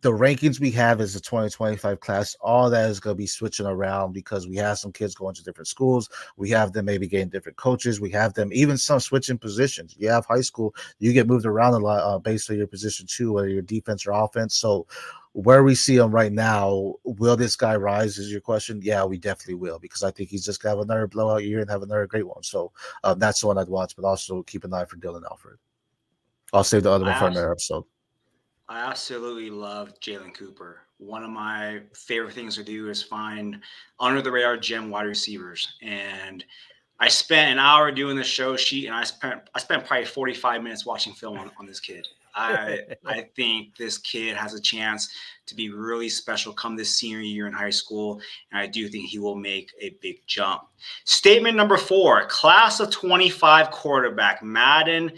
the rankings we have as a 2025 class, all that is going to be switching around because we have some kids going to different schools. We have them maybe getting different coaches. We have them even some switching positions. You have high school, you get moved around a lot based on your position too, whether you're defense or offense. So where we see him right now, will this guy rise is your question? Yeah, we definitely will, because I think he's just going to have another blowout year and have another great one. So that's the one I'd watch, but also keep an eye for Dylan Alfred. I'll save the other one for another episode. I absolutely love Jalen Cooper. One of my favorite things to do is find under the radar gem wide receivers. And I spent an hour doing the show sheet, and I spent probably 45 minutes watching film on this kid. I think this kid has a chance to be really special come this senior year in high school, and I do think he will make a big jump. Statement number 4, class of 25 quarterback, Madden.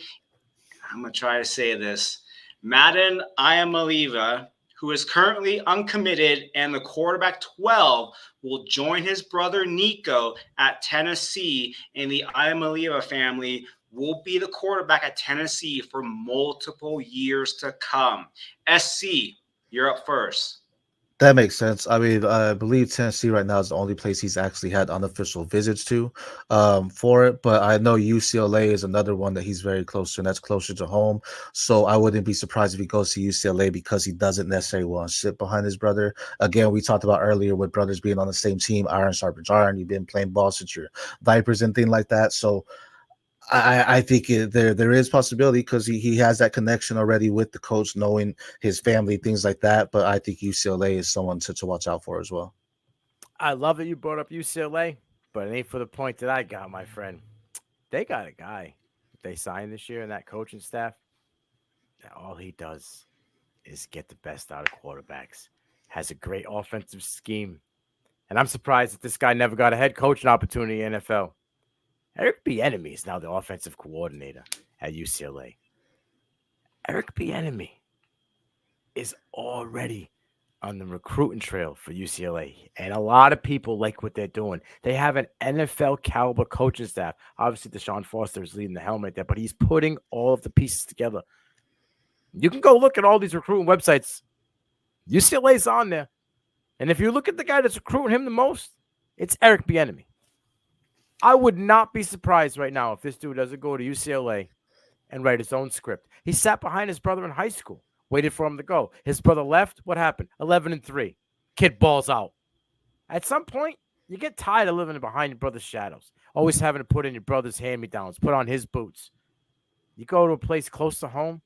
I'm going to try to say this. Madden Iamaliva, who is currently uncommitted, and the quarterback 12 will join his brother Nico at Tennessee, and the Iamaliva family will be the quarterback at Tennessee for multiple years to come. SC, you're up first. That makes sense. I mean, I believe Tennessee right now is the only place he's actually had unofficial visits to for it. But I know UCLA is another one that he's very close to, and that's closer to home. So I wouldn't be surprised if he goes to UCLA because he doesn't necessarily want to sit behind his brother. Again, we talked about earlier with brothers being on the same team, iron sharpens iron. You've been playing ball since your diapers and things like that. So I think there is possibility because he has that connection already with the coach, knowing his family, things like that. But I think UCLA is someone to watch out for as well. I love that you brought up UCLA, but it ain't for the point that I got, my friend. They got a guy they signed this year in that coaching staff that all he does is get the best out of quarterbacks, has a great offensive scheme. And I'm surprised that this guy never got a head coaching opportunity in the NFL. Eric Bieniemy is now the offensive coordinator at UCLA. Eric Bieniemy is already on the recruiting trail for UCLA, and a lot of people like what they're doing. They have an NFL caliber coaching staff. Obviously, Deshaun Foster is leading the helmet there, but he's putting all of the pieces together. You can go look at all these recruiting websites. UCLA's on there, and if you look at the guy that's recruiting him the most, it's Eric Bieniemy. I would not be surprised right now if this dude doesn't go to UCLA and write his own script. He sat behind his brother in high school, waited for him to go. His brother left. What happened? 11-3. Kid balls out. At some point, you get tired of living behind your brother's shadows, always having to put in your brother's hand-me-downs, put on his boots. You go to a place close to home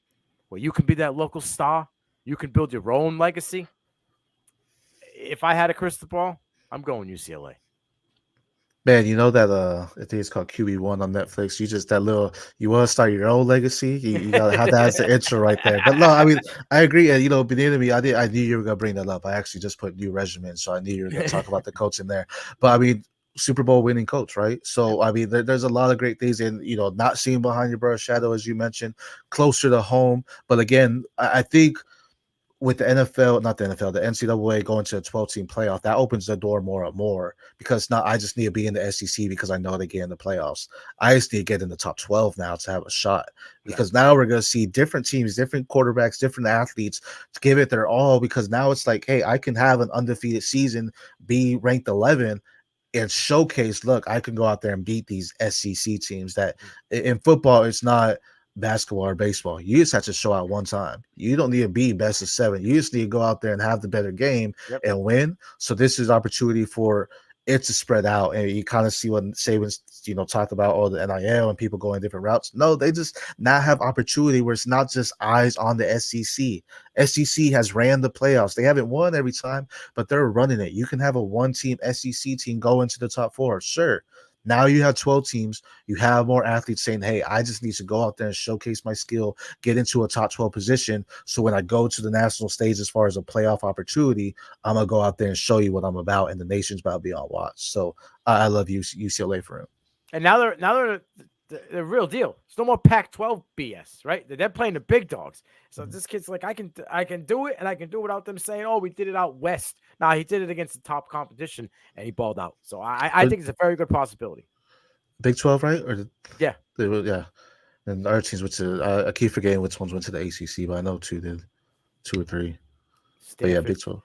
where you can be that local star. You can build your own legacy. If I had a crystal ball, I'm going UCLA. Man, you know that I think it's called QB1 on Netflix. You want to start your own legacy. You gotta have that as the intro right there. But no, I mean, I agree. And beneath me, I knew you were gonna bring that up. I actually just put new regimen, so I knew you were gonna talk about the coach in there. But I mean, Super Bowl winning coach, right? So I mean, there's a lot of great things in not seeing behind your brother's shadow, as you mentioned, closer to home. But again, I think with the NFL, not the NFL, the NCAA going to a 12-team playoff, that opens the door more and more because now I just need to be in the SEC because I know they get in the playoffs. I just need to get in the top 12 now to have a shot because now we're going to see different teams, different quarterbacks, different athletes to give it their all because now it's like, hey, I can have an undefeated season, be ranked 11, and showcase, look, I can go out there and beat these SEC teams that in football, it's not – basketball or baseball. You just have to show out one time. You don't need to be best of 7. You just need to go out there and have the better game and win. So this is opportunity for it's a spread out, and you kind of see what Saban's talked about all the NIL and people going different routes. No, they just now have opportunity where it's not just eyes on the SEC. SEC has ran the playoffs. They haven't won every time, but they're running it. You can have a one-team SEC team go into the top four, sure. Now you have 12 teams. You have more athletes saying, hey, I just need to go out there and showcase my skill, get into a top 12 position. So when I go to the national stage as far as a playoff opportunity, I'm going to go out there and show you what I'm about, and the nation's about to be on watch. So I love UCLA for him. And now they're the real deal. It's no more Pac-12 BS, right? They're playing the big dogs. So this kid's like, I can do it, and I can do it without them saying, oh, we did it out west. Nah, he did it against the top competition, and he balled out. So I think it's a very good possibility. Big 12, right? Yeah. Yeah. And our teams went to, I keep forgetting which ones went to the ACC, but I know two did, 2 or 3. Stanford. But yeah, Big 12.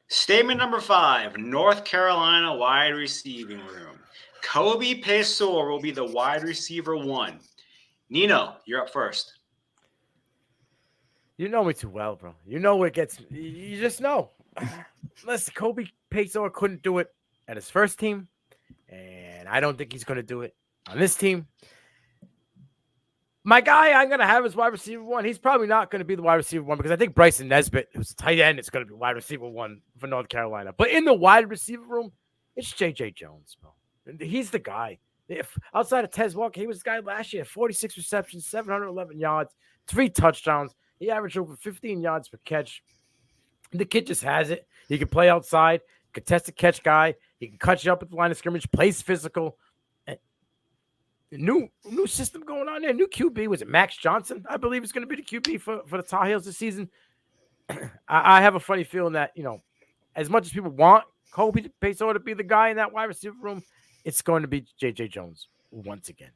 Statement number 5, North Carolina wide receiving room. Kobe Pesor will be the wide receiver 1. Nino, you're up first. You know me too well, bro. You know what gets – you just know. Listen, Kobe Pesor couldn't do it at his first team, and I don't think he's going to do it on this team. My guy I'm going to have as wide receiver 1. He's probably not going to be the wide receiver 1 because I think Bryson Nesbitt, who's a tight end, is going to be wide receiver 1 for North Carolina. But in the wide receiver room, it's J.J. Jones, bro. He's the guy. If outside of Tez Walker, he was the guy last year. 46 receptions, 711 yards, 3 touchdowns. He averaged over 15 yards per catch. The kid just has it. He can play outside, contested catch guy. He can cut you up at the line of scrimmage, plays physical. New system going on there. New QB. Was it Max Johnson? I believe it's going to be the QB for the Tar Heels this season. I have a funny feeling that, as much as people want Kobe Pesor to be the guy in that wide receiver room, it's going to be J.J. Jones once again.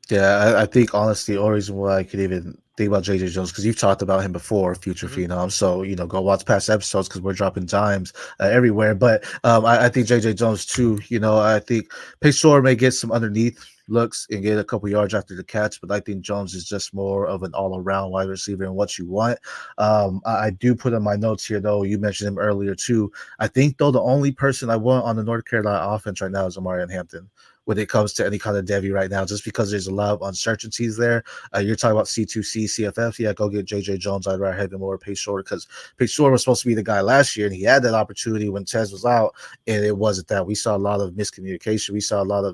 Yeah, I think honestly, the only reason why I could even think about J.J. Jones, because you've talked about him before, future Phenoms. So, go watch past episodes because we're dropping dimes everywhere. But I think J.J. Jones too, I think Pesor may get some underneath looks and get a couple yards after the catch, but I think Jones is just more of an all-around wide receiver and what you want. I do put in my notes here, though. You mentioned him earlier too. I think, though, the only person I want on the North Carolina offense right now is Omarion Hampton when it comes to any kind of Devi right now, just because there's a lot of uncertainties there. You're talking about C2C, CFF. Yeah, go get J.J. Jones. I'd rather have him over Pesor because Pesor was supposed to be the guy last year, and he had that opportunity when Tez was out, and it wasn't that. We saw a lot of miscommunication. We saw a lot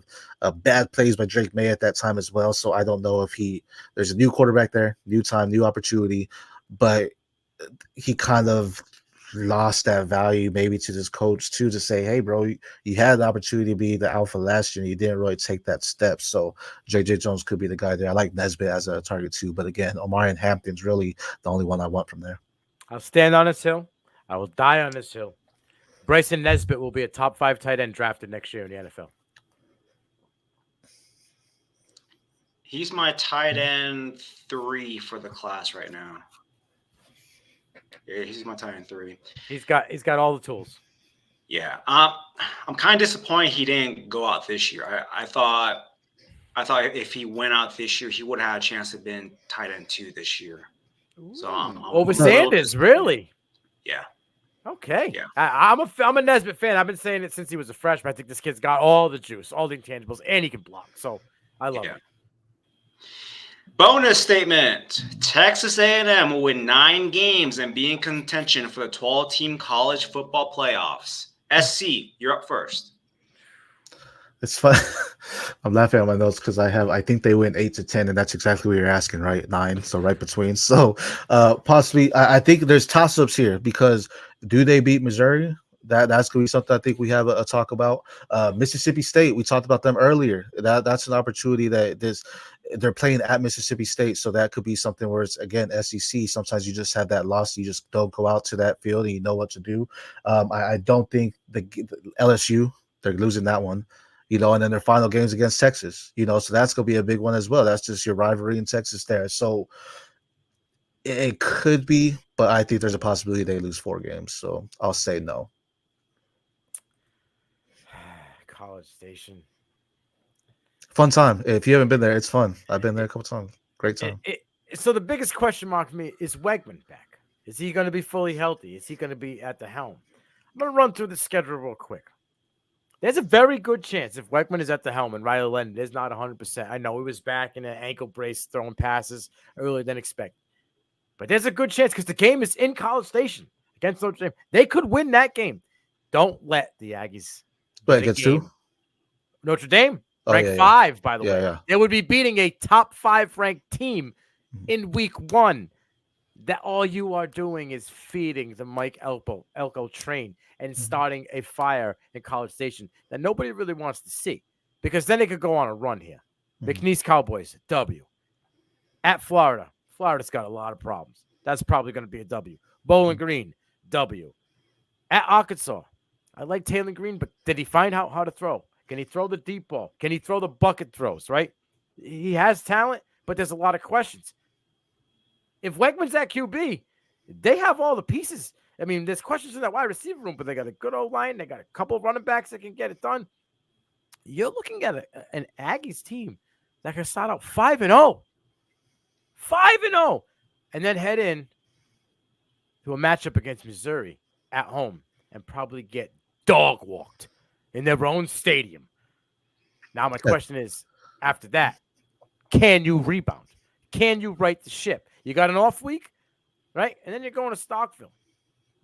of bad plays by Drake May at that time as well. So I don't know if there's a new quarterback there, new time, new opportunity, but he kind of lost that value maybe to this coach too, to say, hey, bro, you had the opportunity to be the alpha last year and you didn't really take that step. So J.J. Jones could be the guy there. I like Nesbitt as a target too, but again, Omarion Hampton's really the only one I want from there. I'll stand on this hill. I will die on this hill. Bryson Nesbitt will be a top 5 tight end drafted next year in the NFL. He's my tight end 3 for the class right now. Yeah, he's my tight end 3. He's got all the tools. Yeah. I'm kind of disappointed he didn't go out this year. I thought if he went out this year, he would have had a chance to be tight end 2 this year. So over Sanders, really? Yeah. Okay. Yeah. I'm a Nesbitt fan. I've been saying it since he was a freshman. I think this kid's got all the juice, all the intangibles, and he can block. So I love it. Bonus statement. Texas A&M will win 9 games and be in contention for the 12-team college football playoffs. SC, you're up first. It's fun. I'm laughing at my notes because I think they win 8 to 10, and that's exactly what you're asking, right? 9, so right between. So possibly, I think there's toss-ups here because do they beat Missouri? That's going to be something I think we have a talk about. Mississippi State, we talked about them earlier. That's an opportunity they're playing at Mississippi State, so that could be something where it's, again, SEC. Sometimes you just have that loss. You just don't go out to that field and you know what to do. I don't think the LSU, they're losing that one. And then their final games against Texas, so that's going to be a big one as well. That's just your rivalry in Texas there. So it could be, but I think there's a possibility they lose 4 games. So I'll say no. College Station. Fun time. If you haven't been there, it's fun. I've been there a couple times. Great time. So the biggest question mark for me is Wegman back. Is he going to be fully healthy? Is he going to be at the helm? I'm going to run through the schedule real quick. There's a very good chance if Weckman is at the helm and Riley Leonard is not 100%. I know he was back in an ankle brace throwing passes earlier than expected. But there's a good chance because the game is in College Station against Notre Dame. They could win that game. Don't let the Aggies Wait, against who? Notre Dame, Oh, ranked yeah, 5, by the Yeah, way. yeah. They would be beating a top 5 ranked team in week 1. That all you are doing is feeding the Mike Elko train and starting a fire in College Station that nobody really wants to see, because then they could go on a run here. McNeese Cowboys, W. At Florida. Florida's got a lot of problems. That's probably going to be a W. Bowling Green, W. At Arkansas. I like Taylor Green, but did he find out how to throw? Can he throw the deep ball? Can he throw the bucket throws, right? He has talent, but there's a lot of questions. If Weckman's at QB, they have all the pieces. I mean, there's questions in that wide receiver room, but they got a good old line. They got a couple of running backs that can get it done. You're looking at an Aggies team that can start out 5-0. 5-0. And then head in to a matchup against Missouri at home and probably get dog walked in their own stadium. Now, my question is, after that, can you rebound? Can you right the ship? You got an off week, right? And then you're going to Starkville.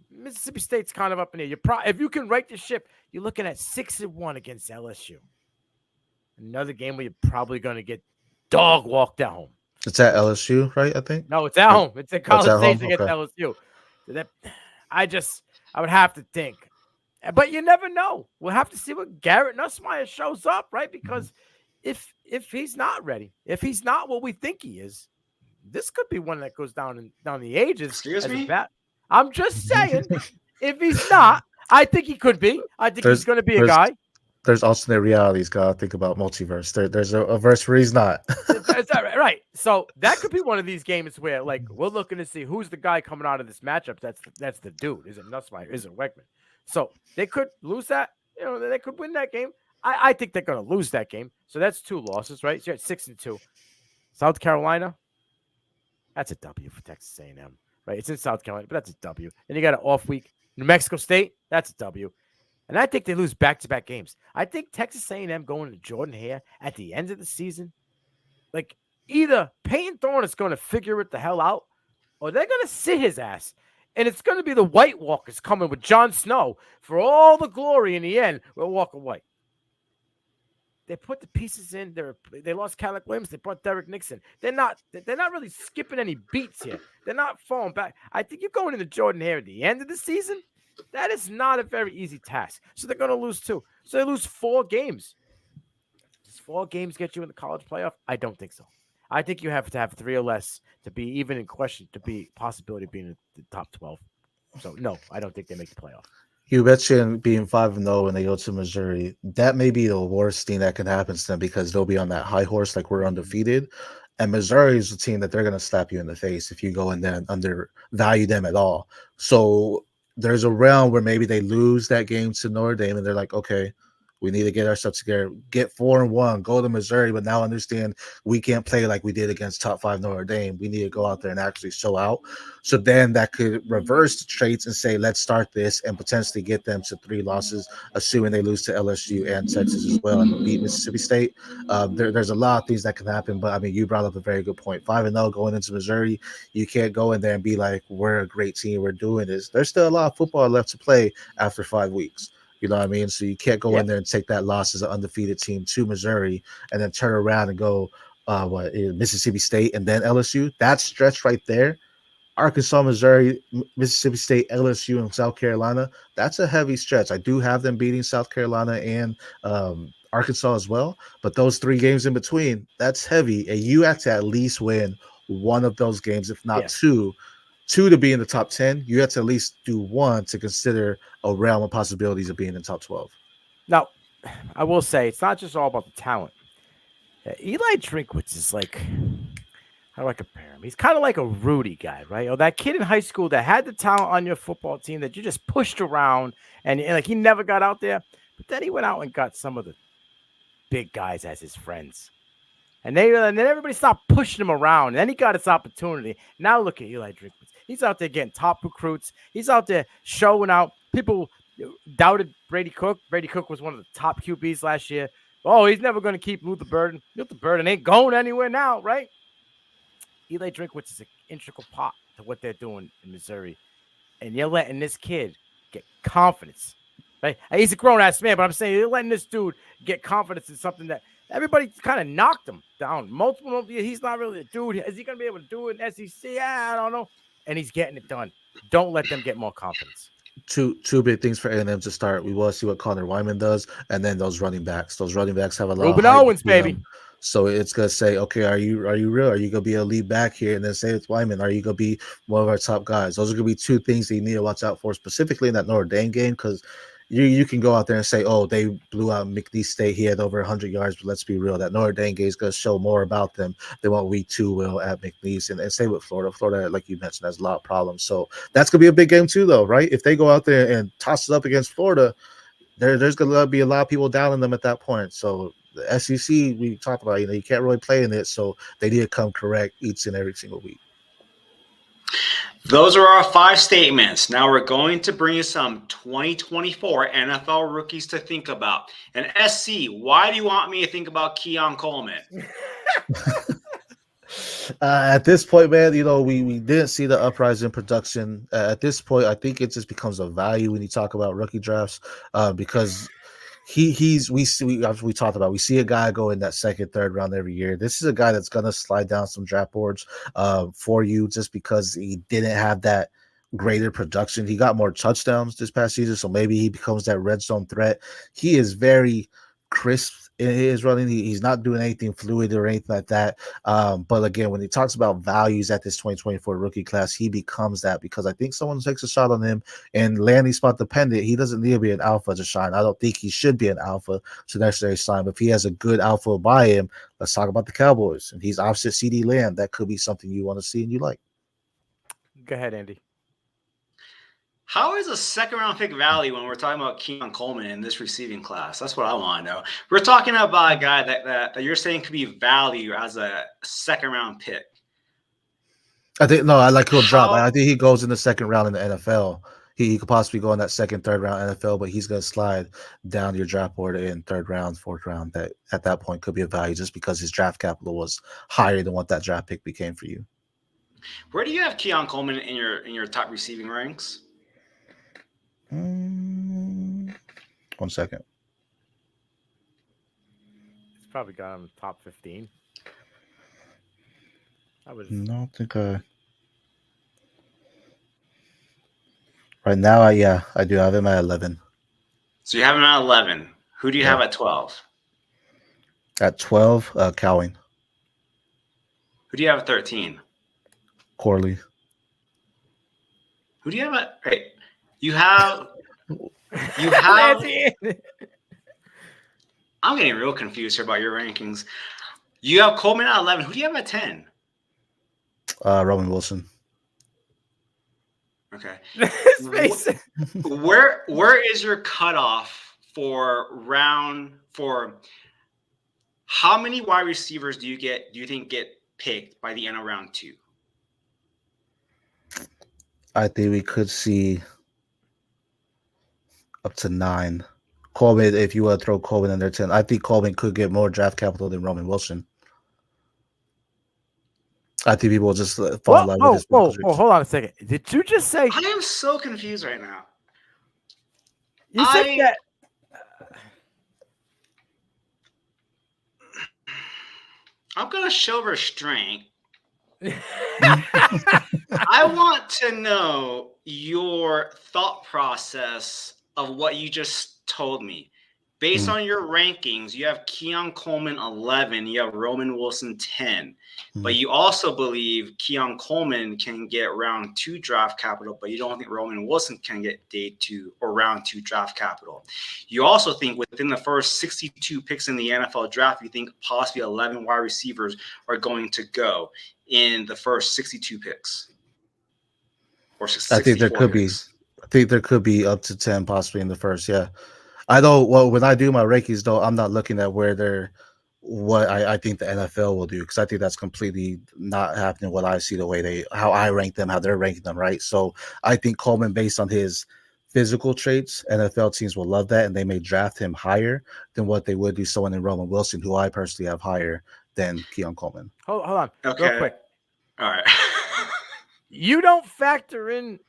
Mississippi State's kind of up in here. If you can right the ship, you're looking at 6-1 against LSU. Another game where you're probably going to get dog walked at home. It's at LSU, right? I think. No, it's at home. It's at College Station against Okay. LSU. So I would have to think. But you never know. We'll have to see what Garrett Nussmeier shows up, right? Because if he's not ready, if he's not what we think he is, this could be one that goes down the ages. Excuse me? I'm just saying, if he's not, I think he could be. I think he's going to be a guy. There's alternate realities. Gotta think about multiverse. There's a verse where he's not. That's right. So that could be one of these games where, like, we're looking to see who's the guy coming out of this matchup. That's the dude. Is it Nussmeier? Is it Weckman? So they could lose that. You know, they could win that game. I think they're going to lose that game. So that's 2 losses, right? So you're at 6-2. South Carolina, that's a W for Texas A&M, right? It's in South Carolina, but that's a W. Then you got an off week. New Mexico State, that's a W. And I think they lose back-to-back games. I think Texas A&M going to Jordan Hare at the end of the season, like, either Peyton Thorne is going to figure it the hell out, or they're going to sit his ass. And it's going to be the White Walkers coming with Jon Snow for all the glory in the end. We'll walk away. They put the pieces in. They lost Cadillac Williams. They brought Derek Nixon. They're not really skipping any beats here. They're not falling back. I think you're going into Jordan Hare at the end of the season. That is not a very easy task. So they're going to lose 2. So they lose 4 games. Does 4 games get you in the college playoff? I don't think so. I think you have to have 3 or less to be even in question, to be possibility of being in the top 12. So, no, I don't think they make the playoff. You mentioned being 5-0 when they go to Missouri. That may be the worst thing that can happen to them because they'll be on that high horse like we're undefeated. And Missouri is a team that they're going to slap you in the face if you go in there and undervalue them at all. So there's a round where maybe they lose that game to Notre Dame and they're like, okay, we need to get ourselves together, get 4-1, go to Missouri, but now understand we can't play like we did against top 5 Notre Dame. We need to go out there and actually show out. So then that could reverse the traits and say, let's start this and potentially get them to 3 losses, assuming they lose to LSU and Texas as well and beat Mississippi State. There's a lot of things that can happen, but I mean, you brought up a very good point. 5-0 going into Missouri, you can't go in there and be like, we're a great team, we're doing this. There's still a lot of football left to play after 5 weeks. You know what I mean? So you can't go in there and take that loss as an undefeated team to Missouri and then turn around and go Mississippi State and then LSU. That stretch right there, Arkansas, Missouri, Mississippi State, LSU, and South Carolina, that's a heavy stretch. I do have them beating South Carolina and Arkansas as well, but those 3 games in between, that's heavy. And you have to at least win one of those games, if not 2 to be in the top 10. You have to at least do 1 to consider a realm of possibilities of being in top 12. Now, I will say it's not just all about the talent. Eli Drinkwitz is like, how do I compare him? He's kind of like a Rudy guy, right? Or that kid in high school that had the talent on your football team that you just pushed around and like he never got out there. But then he went out and got some of the big guys as his friends. And then everybody stopped pushing him around. And then he got his opportunity. Now look at Eli Drinkwitz. He's out there getting top recruits. He's out there showing out. People doubted Brady Cook. Brady Cook was one of the top QBs last year. Oh, he's never going to keep Luther Burden. Luther Burden ain't going anywhere now, right? Eli Drinkwitz is an integral part to what they're doing in Missouri. And you're letting this kid get confidence, right? He's a grown-ass man, but I'm saying you're letting this dude get confidence in something that everybody kind of knocked him down. Multiple, he's not really a dude. Is he going to be able to do it in SEC? I don't know. And he's getting it done. Don't let them get more confidence. Two big things for A&M to start. We will see what Connor Wyman does, and then those running backs. Those running backs have a lot Ruben of hype Owens, baby. So it's gonna say, okay, are you real? Are you gonna be a lead back here? And then say it's Wyman. Are you gonna be one of our top guys? Those are gonna be two things that you need to watch out for, specifically in that Notre Dame game, because you can go out there and say, oh, they blew out McNeese State. He had over 100 yards, but let's be real. That Notre Dame game is going to show more about them than what week 2 will at McNeese. And same with Florida. Florida, like you mentioned, has a lot of problems. So that's going to be a big game too, though, right? If they go out there and toss it up against Florida, there's going to be a lot of people downing them at that point. So the SEC, we talked about, you can't really play in it. So they need to come correct each and every single week. Those are our 5 statements. Now we're going to bring you some 2024 NFL rookies to think about. And SC, why do you want me to think about Keon Coleman? At this point, man, we didn't see the uprise in production. At this point, I think it just becomes a value when you talk about rookie drafts, because we talked about, we see a guy go in that second, third round every year. This is a guy that's gonna slide down some draft boards for you just because he didn't have that greater production. He got more touchdowns this past season, so maybe he becomes that red zone threat. He is very crisp in his running. He's not doing anything fluid or anything like that. But again, when he talks about values at this 2024 rookie class, he becomes that, because I think someone takes a shot on him and landing spot dependent. He doesn't need to be an alpha to shine. I don't think he should be an alpha to necessarily shine. But if he has a good alpha by him, let's talk about the Cowboys. And he's opposite CD Lamb. That could be something you want to see and you like. Go ahead, Andy. How is a second-round pick value when we're talking about Keon Coleman in this receiving class? That's what I want to know. We're talking about a guy that you're saying could be value as a second-round pick. I think he'll drop. I think he goes in the second round in the NFL. He could possibly go in that second, third round NFL, but he's going to slide down your draft board in third round, fourth round. That at that point could be a value just because his draft capital was higher than what that draft pick became for you. Where do you have Keon Coleman in your top receiving ranks? 1 second. It's probably got him top 15. I think right now, I do have him at 11. So you have him at 11. Who do you have at 12? At 12, Cowing. Who do you have at 13? Corley. Who do you have at? Right. You have. I'm getting real confused here about your rankings. You have Coleman at 11. Who do you have at 10? Roman Wilson. Okay. Where is your cutoff for how many wide receivers do you think get picked by the end of round 2? I think we could see up to 9. Coleman, if you want to throw Coleman in there 10, I think Coleman could get more draft capital than Roman Wilson. I think people will just fall in love with his hold on a second. Did you just say? I am so confused right now. You said that. I'm going to show restraint. I want to know your thought process of what you just told me. Based on your rankings, you have Keon Coleman 11, you have Roman Wilson 10, but you also believe Keon Coleman can get round 2 draft capital, but you don't think Roman Wilson can get day 2 or round 2 draft capital. You also think within the first 62 picks in the NFL draft, you think possibly 11 wide receivers are going to go in the first 62 picks. Or 64 I think there could picks. I think there could be up to 10 possibly in the first, yeah. I don't. Well, when I do my rankings, though, I'm not looking at what I think the NFL will do, because I think that's completely not happening. What I see, how I rank them, how they're ranking them, right? So I think Coleman, based on his physical traits, NFL teams will love that, and they may draft him higher than what they would do someone in Roman Wilson, who I personally have higher than Keon Coleman. Hold on, Okay. real quick. All right. You don't factor in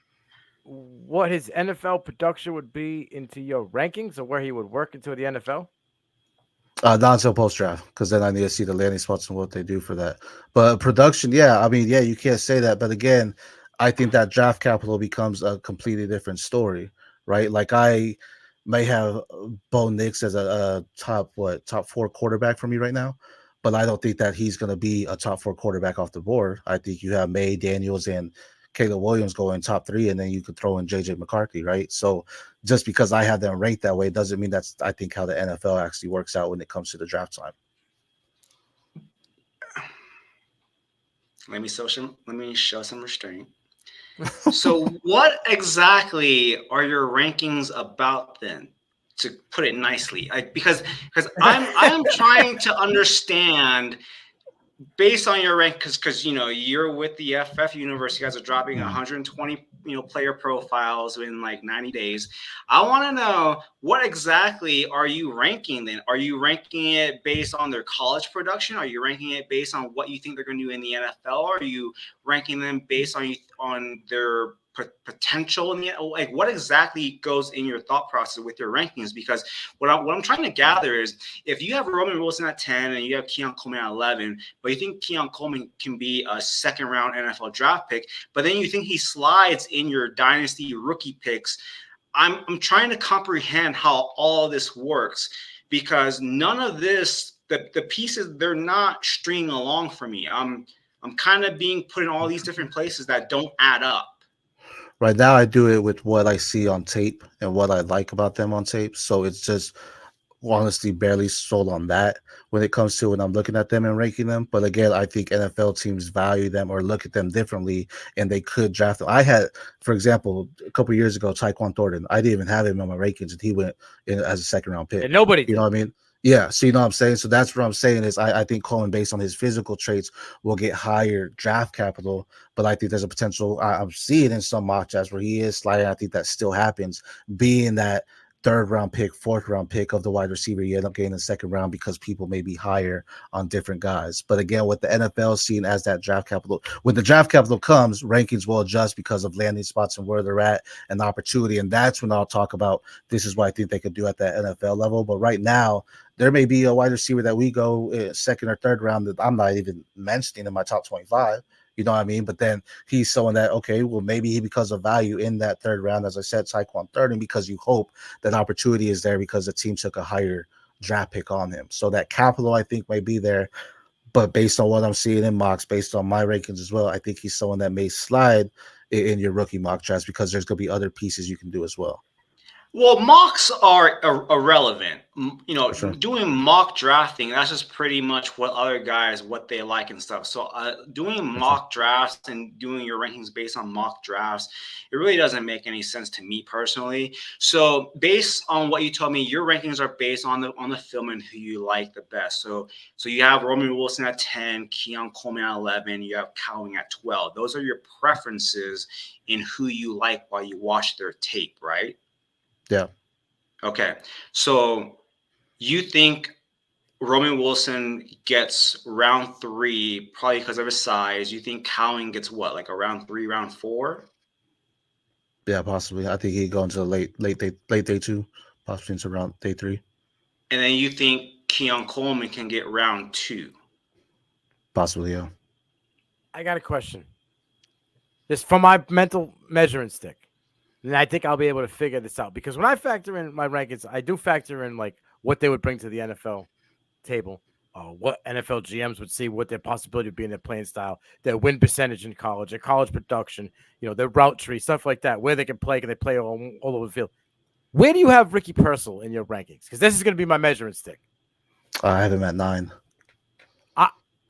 what his NFL production would be into your rankings or where he would work into the NFL? Not until post draft, because then I need to see the landing spots and what they do for that. But production, yeah, I mean, yeah, you can't say that. But again, I think that draft capital becomes a completely different story, right? Like I may have Bo Nix as a top 4 quarterback for me right now, but I don't think that he's going to be a top 4 quarterback off the board. I think you have May, Daniels, and Caleb Williams going top 3, and then you could throw in JJ McCarthy, right? So just because I have them ranked that way doesn't mean that's, I think, how the NFL actually works out when it comes to the draft time. Let me show some restraint. So what exactly are your rankings about then? To put it nicely, because I'm trying to understand based on your rank, because you're with the FF universe. You guys are dropping 120 player profiles in like 90 days. I want to know, what exactly are you ranking then? Are you ranking it based on their college production? Are you ranking it based on what you think they're going to do in the NFL? Are you ranking them based on their potential in the, like, what exactly goes in your thought process with your rankings? Because what I'm trying to gather is, if you have Roman Wilson at 10 and you have Keon Coleman at 11, but you think Keon Coleman can be a second round NFL draft pick, but then you think he slides in your dynasty rookie picks, I'm trying to comprehend how all of this works, because none of this, the pieces, they're not stringing along for me. I'm kind of being put in all these different places that don't add up. Right now, I do it with what I see on tape and what I like about them on tape. So it's just honestly barely sold on that when it comes to when I'm looking at them and ranking them. But again, I think NFL teams value them or look at them differently, and they could draft them. I had, for example, a couple of years ago, Tyquan Thornton. I didn't even have him on my rankings, and he went in as a second round pick. And nobody did. You know what I mean? Yeah, so you know what I'm saying? So that's what I'm saying is I think Coleman, based on his physical traits, will get higher draft capital, but I think there's a potential. I'm seeing in some mock drafts where he is sliding. I think that still happens, being that third round pick, fourth round pick of the wide receiver. You end up getting the second round because people may be higher on different guys. But again, with the NFL seen as that draft capital, when the draft capital comes, rankings will adjust because of landing spots and where they're at and the opportunity. And that's when I'll talk about this is what I think they could do at that NFL level. But right now, there may be a wide receiver that we go second or third round that I'm not even mentioning in my top 25. You know what I mean? But then he's someone that, okay, well, maybe he becomes of value in that third round, as I said, Tyquan Thornton, because you hope that opportunity is there because the team took a higher draft pick on him. So that capital, I think, may be there. But based on what I'm seeing in mocks, based on my rankings as well, I think he's someone that may slide in your rookie mock drafts because there's going to be other pieces you can do as well. Well, mocks are irrelevant. Sure. Doing mock drafting, that's just pretty much what other guys, what they like and stuff. So doing mock drafts and doing your rankings based on mock drafts, it really doesn't make any sense to me personally. So based on what you told me, your rankings are based on the film and who you like the best. So you have Roman Wilson at 10, Keon Coleman at 11, you have Cowing at 12. Those are your preferences in who you like while you watch their tape, right? Yeah. Okay. So you think Roman Wilson gets round 3 probably because of his size. You think Cowing gets what, like a round 3, round 4? Yeah, possibly. I think he'd go into late day 2, possibly into around day 3. And then you think Keon Coleman can get round 2? Possibly, yeah. I got a question. This from my mental measuring stick. And I think I'll be able to figure this out, because when I factor in my rankings, I do factor in like what they would bring to the NFL table, what NFL GMs would see, what their possibility would be in their playing style, their win percentage in college, their college production, their route tree, stuff like that, where they can they play all over the field. Where do you have Ricky Purcell in your rankings? Because this is going to be my measuring stick. I have him at 9.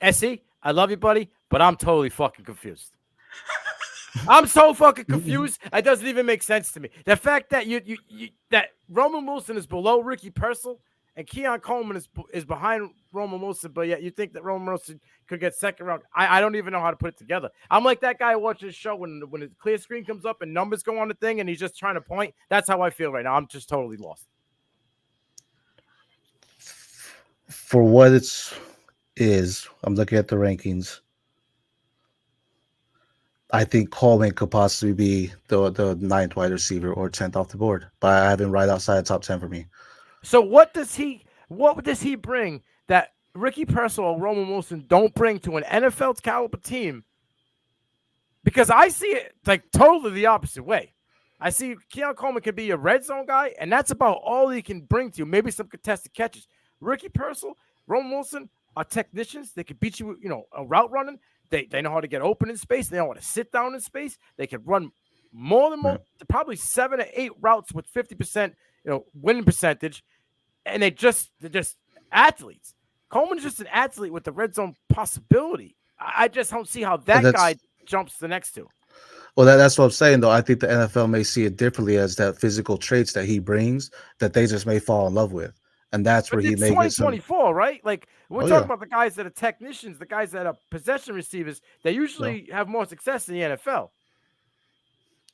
Essie, I love you, buddy, but I'm totally fucking confused. I'm so fucking confused. It doesn't even make sense to me. The fact that that Roman Wilson is below Ricky Purcell and Keon Coleman is behind Roman Wilson, but yet you think that Roman Wilson could get second round. I don't even know how to put it together. I'm like that guy watching the show when the clear screen comes up and numbers go on the thing and he's just trying to point. That's how I feel right now. I'm just totally lost. For what I'm looking at the rankings. I think Coleman could possibly be the ninth wide receiver or 10th off the board, but I have him right outside the top 10 for me. So what does he bring that Ricky Pearsall or Roman Wilson don't bring to an NFL caliber team? Because I see it like totally the opposite way. I see Keon Coleman can be a red zone guy, and that's about all he can bring to you. Maybe some contested catches. Ricky Pearsall, Roman Wilson are technicians. They can beat you, a route running. They know how to get open in space. They know how to sit down in space. They can run probably 7 to 8 routes with 50%, winning percentage. And they're just athletes. Coleman's just an athlete with the red zone possibility. I just don't see how that guy jumps the next two. Well, that's what I'm saying, though. I think the NFL may see it differently as that physical traits that he brings that they just may fall in love with. And that's where he may get some. 2024, right? Like, we're talking about the guys that are technicians, the guys that are possession receivers. They usually have more success in the NFL.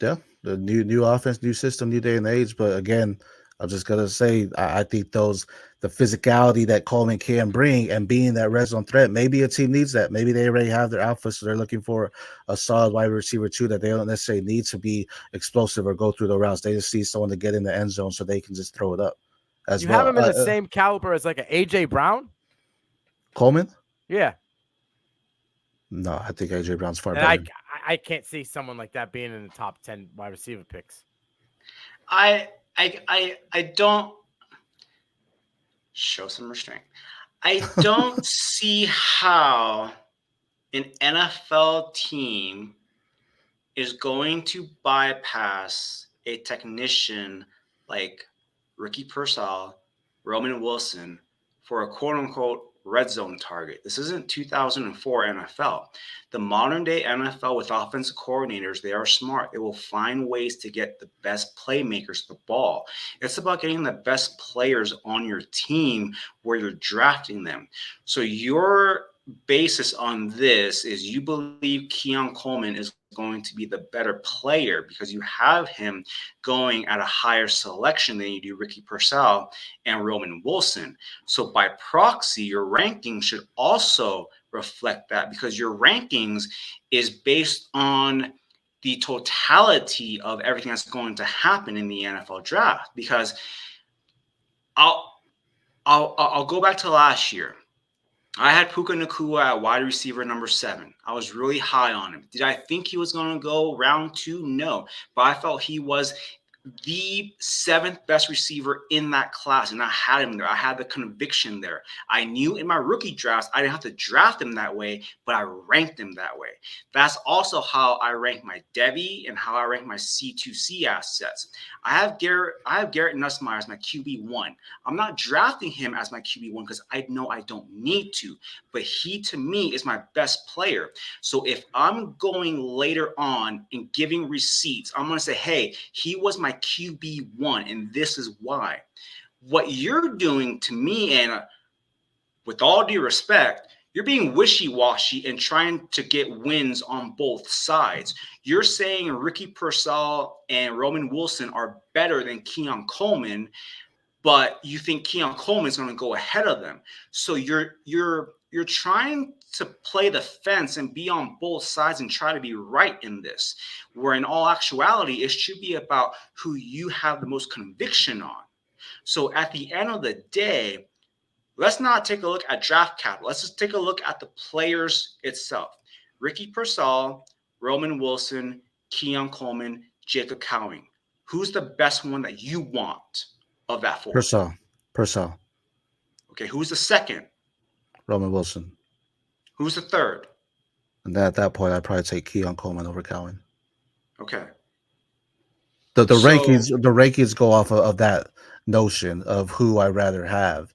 Yeah, the new offense, new system, new day and age. But again, I'm just gonna say I think the physicality that Coleman can bring and being that red zone threat, maybe a team needs that. Maybe they already have their alpha, so they're looking for a solid wide receiver too that they don't necessarily need to be explosive or go through the routes. They just need someone to get in the end zone so they can just throw it up. You have him in the same caliber as like an AJ Brown? Coleman? Yeah. No, I think AJ Brown's far better. I can't see someone like that being in the top 10 wide receiver picks. I don't show some restraint. I don't see how an NFL team is going to bypass a technician like Ricky Pearsall, Roman Wilson for a quote-unquote red zone target. This isn't 2004 NFL. The modern day NFL with offensive coordinators, they are smart. They will find ways to get the best playmakers the ball. It's about getting the best players on your team where you're drafting them. So your basis on this is you believe Keon Coleman is going to be the better player because you have him going at a higher selection than you do Ricky Pearsall and Roman Wilson. So by proxy, your rankings should also reflect that because your rankings is based on the totality of everything that's going to happen in the NFL draft. Because I'll go back to last year. I had Puka Nacua at wide receiver number 7. I was really high on him. Did I think he was going to go round 2? No. But I felt he was the 7th best receiver in that class, and I had him there. I had the conviction there. I knew in my rookie drafts I didn't have to draft him that way, but I ranked him that way. That's also how I rank my Debbie and how I rank my C2C assets. I have Garrett Nussmeier as my QB1. I'm not drafting him as my QB1 because I know I don't need to, but he to me is my best player. So if I'm going later on and giving receipts, I'm going to say, hey, he was my QB1, and this is why. What you're doing to me, and with all due respect, you're being wishy-washy and trying to get wins on both sides. You're saying Ricky Pearsall and Roman Wilson are better than Keon Coleman, but you think Keon Coleman is going to go ahead of them. So you're trying to play the fence and be on both sides and try to be right in this, where in all actuality, it should be about who you have the most conviction on. So at the end of the day, let's not take a look at draft capital. Let's just take a look at the players itself. Ricky Pearsall, Roman Wilson, Keon Coleman, Jacob Cowing. Who's the best one that you want of that 4? Pearsall. Okay, who's the second? Roman Wilson. Who's the third? And at that point, I'd probably take Keon Coleman over Cowan. Okay. The rankings go off of that notion of who I rather have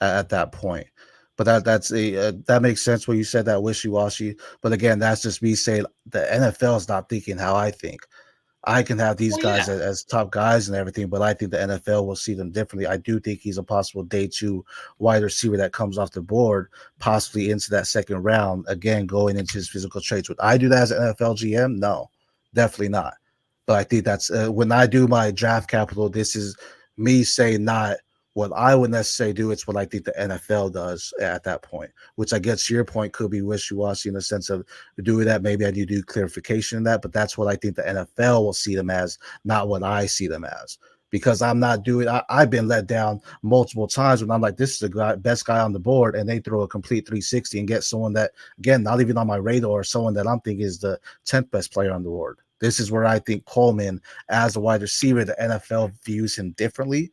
at that point. But that makes sense when you said that wishy-washy. But again, that's just me saying the NFL is not thinking how I think. I can have these Well, guys yeah. as top guys and everything, but I think the NFL will see them differently. I do think he's a possible day 2 wide receiver that comes off the board, possibly into that second round, again, going into his physical traits. Would I do that as an NFL GM? No, definitely not. But I think that's when I do my draft capital, this is me saying not what I would necessarily do. It's what I think the NFL does at that point, which I guess your point could be wishy-washy in the sense of doing that. Maybe I need to do clarification in that, but that's what I think the NFL will see them as, not what I see them as. Because I'm not doing, I've been let down multiple times when I'm like, this is the best guy on the board, and they throw a complete 360 and get someone that, again, not even on my radar, or someone that I'm thinking is the 10th best player on the board. This is where I think Coleman, as a wide receiver, the NFL views him differently.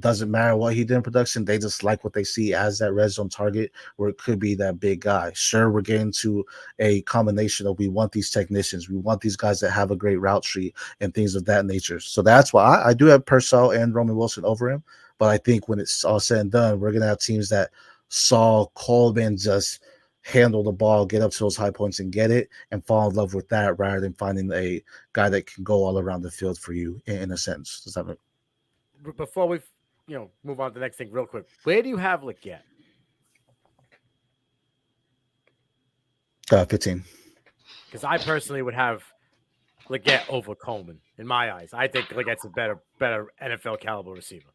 Doesn't matter what he did in production. They just like what they see as that red zone target, where it could be that big guy. Sure, we're getting to a combination of we want these technicians. We want these guys that have a great route tree and things of that nature. So that's why I do have Purcell and Roman Wilson over him. But I think when it's all said and done, we're going to have teams that saw Coleman just handle the ball, get up to those high points and get it, and fall in love with that rather than finding a guy that can go all around the field for you in a sense. Does that make Before we move on to the next thing real quick, where do you have Leggett? 15. Because I personally would have Leggett over Coleman in my eyes. I think Leggett's a better NFL caliber receiver.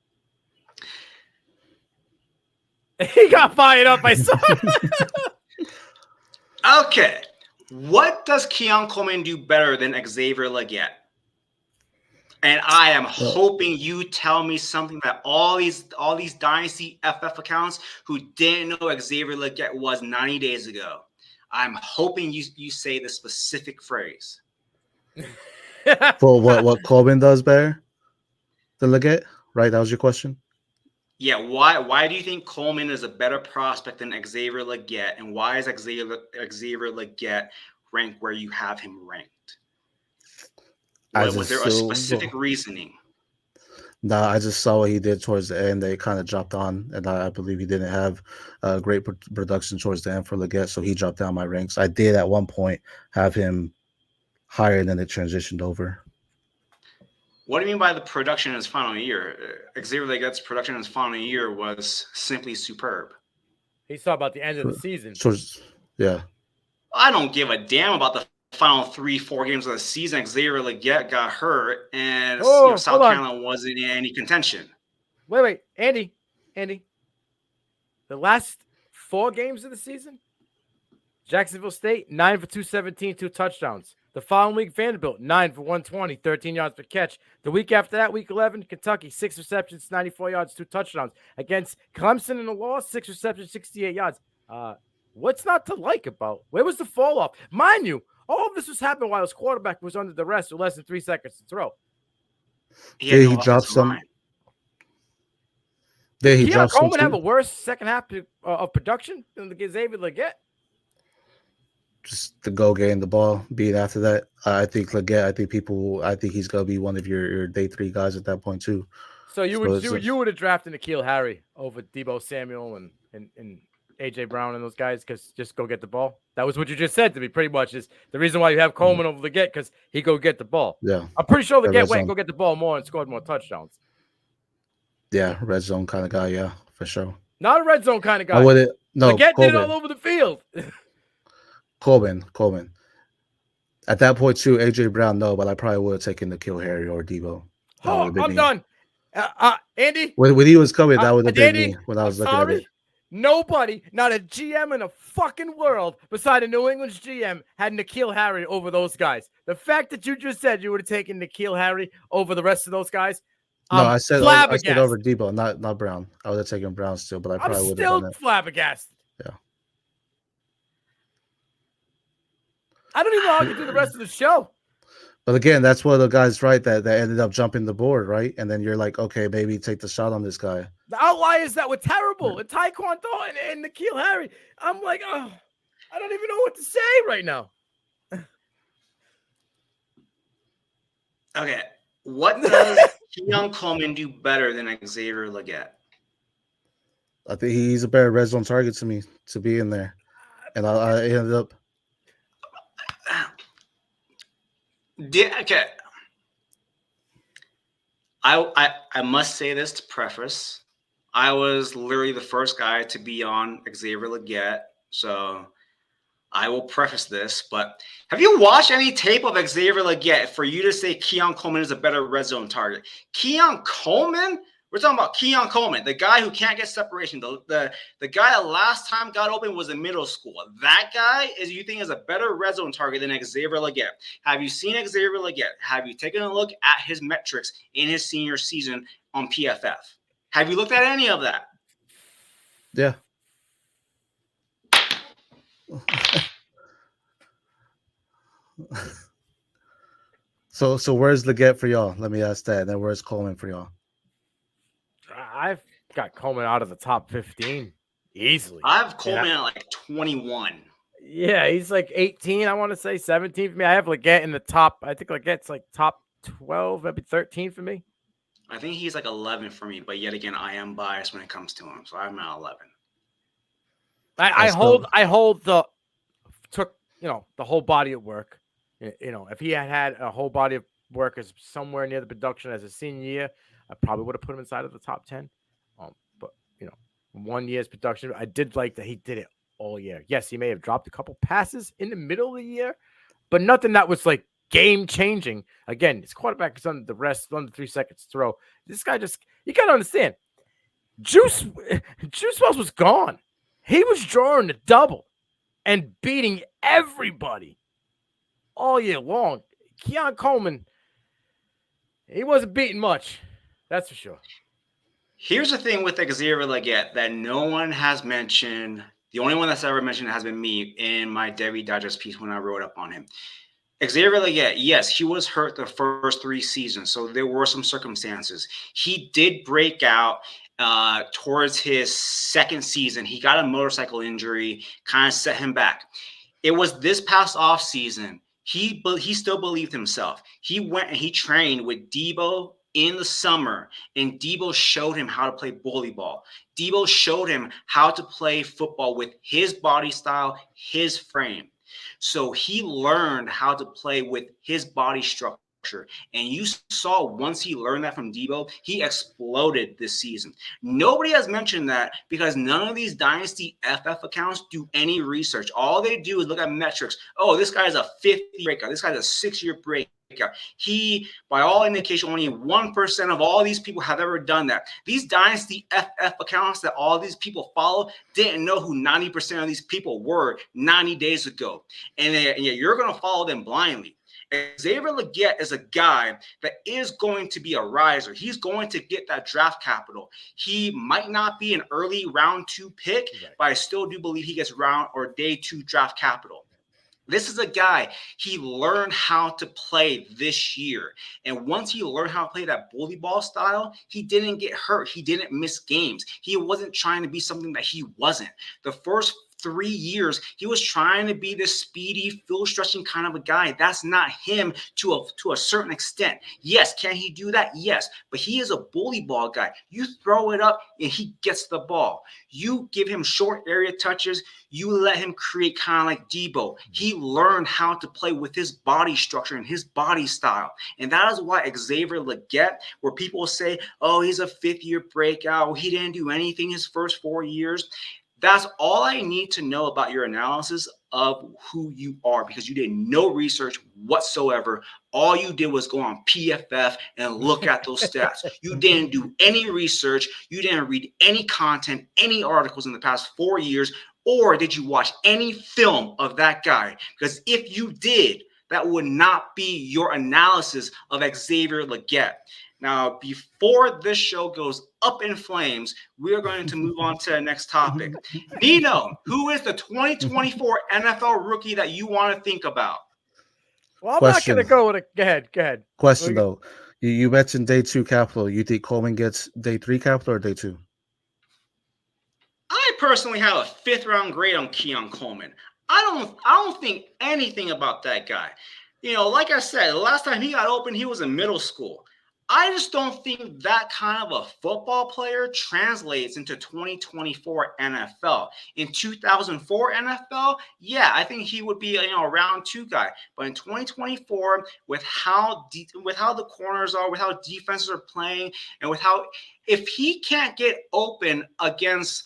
He got fired up. I saw. Okay. What does Keon Coleman do better than Xavier Leggett? And I am hoping you tell me something that all these Dynasty FF accounts who didn't know Xavier Leggett was 90 days ago. I'm hoping you say the specific phrase. For what Coleman does better than Leggett, right? That was your question? Yeah, why do you think Coleman is a better prospect than Xavier Leggett, and why is Xavier Leggett ranked where you have him ranked? Was there a specific reasoning? No, I just saw what he did towards the end. They kind of dropped on, and I believe he didn't have great production towards the end for Leggett, so he dropped down my ranks. I did at one point have him higher, and then it transitioned over. What do you mean by the production in his final year? Xavier Leggett's production in his final year was simply superb. He's talking about the end of the season. Yeah. I don't give a damn about the final 3-4 games of the season. Xavier Leggett got hurt, and South Carolina wasn't in any contention. Wait, Andy. The last 4 games of the season, Jacksonville State 9 for 217, 2 touchdowns. The following week, Vanderbilt 9 for 120, 13 yards per catch. The week after that, week 11, Kentucky 6 receptions, 94 yards, 2 touchdowns. Against Clemson in the loss, 6 receptions, 68 yards. What's not to like about? Where was the fall off? Mind you, all of this was happening while his quarterback was under duress with less than 3 seconds to throw. He dropped some. Did Keon Coleman have a worse second half of production than the Xavier Leggett? Just the go game, the ball being after that. I think Leggett. I think he's gonna be one of your day 3 guys at that point too. So you would have drafted N'Keal Harry over Deebo Samuel and AJ Brown and those guys because just go get the ball. That was what you just said to me. Pretty much is the reason why you have Coleman over Leggett because he go get the ball. Yeah, I'm pretty sure Leggett went and go get the ball more and scored more touchdowns. Yeah, red zone kind of guy. Yeah, for sure. Not a red zone kind of guy. I wouldn't. No, Leggett did it all over the field. Coleman. At that point, too, AJ Brown, no, but I probably would have taken N'Keal Harry or Deebo. I'm done. Andy? When he was coming, that would have been me when I was looking at it. Nobody, not a GM in the fucking world, beside a New England's GM, had N'Keal Harry over those guys. The fact that you just said you would have taken N'Keal Harry over the rest of those guys, no, I said over Deebo, not Brown. I would have taken Brown still, but I probably would have done that. I'm still flabbergasted. Yeah. I don't even know how to do the rest of the show. But again, that's one of the guys, right, that ended up jumping the board, right? And then you're like, okay, maybe take the shot on this guy. The outliers that were terrible, and Taekwondo and N'Keal Harry. I'm like, oh, I don't even know what to say right now. Okay, what does Keon Coleman do better than Xavier Leggett? I think he's a better red zone target to me to be in there, and I ended up. Okay, I must say this to preface. I was literally the first guy to be on Xavier Leggett, so I will preface this. But have you watched any tape of Xavier Leggett for you to say Keon Coleman is a better red zone target? Keon Coleman? We're talking about Keon Coleman, the guy who can't get separation. The guy that last time got open was in middle school. That guy you think is a better red zone target than Xavier Leggett. Have you seen Xavier Leggett? Have you taken a look at his metrics in his senior season on PFF? Have you looked at any of that? Yeah. So where's Leggett for y'all? Let me ask that. And then where's Coleman for y'all? I've got Coleman out of the top 15 easily. I have Coleman at like 21. Yeah, he's like 18. I want to say 17 for me. I have Leggett in the top. I think Leggett's like top 12, maybe 13 for me. I think he's like 11 for me, but yet again, I am biased when it comes to him, so I'm at 11. I hold the whole body of work. If he had a whole body of work as somewhere near the production as a senior year, I probably would have put him inside of the top 10. But 1 year's production, I did like that he did it all year. Yes, he may have dropped a couple passes in the middle of the year, but nothing that was like game changing. Again, his quarterback is under the rest, under 3 seconds to throw. This guy you got to understand, Juice Wells was gone. He was drawing the double and beating everybody all year long. Keon Coleman, he wasn't beating much. That's for sure. Here's the thing with Xavier Leggett that no one has mentioned. The only one that's ever mentioned has been me in my Debbie Digest piece when I wrote up on him. Xavier Leggett, yes, he was hurt the first 3 seasons, so there were some circumstances. He did break out towards his second season. He got a motorcycle injury, kind of set him back. It was this past off season. He still believed himself. He went and he trained with Debo in the summer, and Debo showed him how to play bully ball. Debo showed him how to play football with his body style, his frame. So he learned how to play with his body structure. And you saw once he learned that from Debo, he exploded this season. Nobody has mentioned that because none of these Dynasty FF accounts do any research. All they do is look at metrics. Oh, this guy's a 50 breakout. This guy's a 6-year breakout. He, by all indication, only 1% of all these people have ever done that. These Dynasty FF accounts that all these people follow didn't know who 90% of these people were 90 days ago. And you're going to follow them blindly. Xavier Leggett is a guy that is going to be a riser. He's going to get that draft capital. He might not be an early round 2 pick, but I still do believe he gets round or day 2 draft capital. This is a guy, he learned how to play this year. And once he learned how to play that bully ball style, he didn't get hurt. He didn't miss games. He wasn't trying to be something that he wasn't. The first 3 years, he was trying to be this speedy, field stretching kind of a guy. That's not him to a certain extent. Yes, can he do that? Yes, but he is a bully ball guy. You throw it up and he gets the ball. You give him short area touches. You let him create kind of like Debo. He learned how to play with his body structure and his body style. And that is why Xavier Leggett, where people say, oh, he's a 5th-year breakout. He didn't do anything his first 4 years. That's all I need to know about your analysis of who you are, because you did no research whatsoever. All you did was go on PFF and look at those stats. You didn't do any research. You didn't read any content, any articles in the past 4 years, or did you watch any film of that guy? Because if you did, that would not be your analysis of Xavier Leggett. Now, before this show goes up in flames, we are going to move on to the next topic. Nino, who is the 2024 NFL rookie that you want to think about? Well, I'm not going to go with it. Go ahead. Question, though. You mentioned day 2 capital. You think Coleman gets day 3 capital or day 2? I personally have a 5th-round grade on Keon Coleman. I don't think anything about that guy. Like I said, the last time he got open, he was in middle school. I just don't think that kind of a football player translates into 2024 NFL. In 2004 NFL, yeah, I think he would be a round 2 guy. But in 2024, with how the corners are, with how defenses are playing, and with how if he can't get open against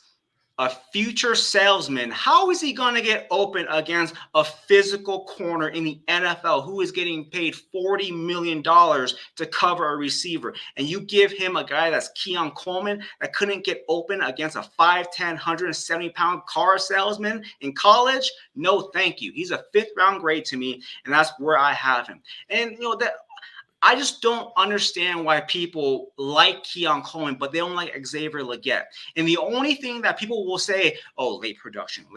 a future salesman, how is he going to get open against a physical corner in the NFL who is getting paid $40 million to cover a receiver? And you give him a guy that's Keon Coleman that couldn't get open against a 5'10", 170-pound car salesman in college? No, thank you. He's a 5th-round grade to me, and that's where I have him. And, that I just don't understand why people like Keon Coleman, but they don't like Xavier Legette. And the only thing that people will say, oh, late production.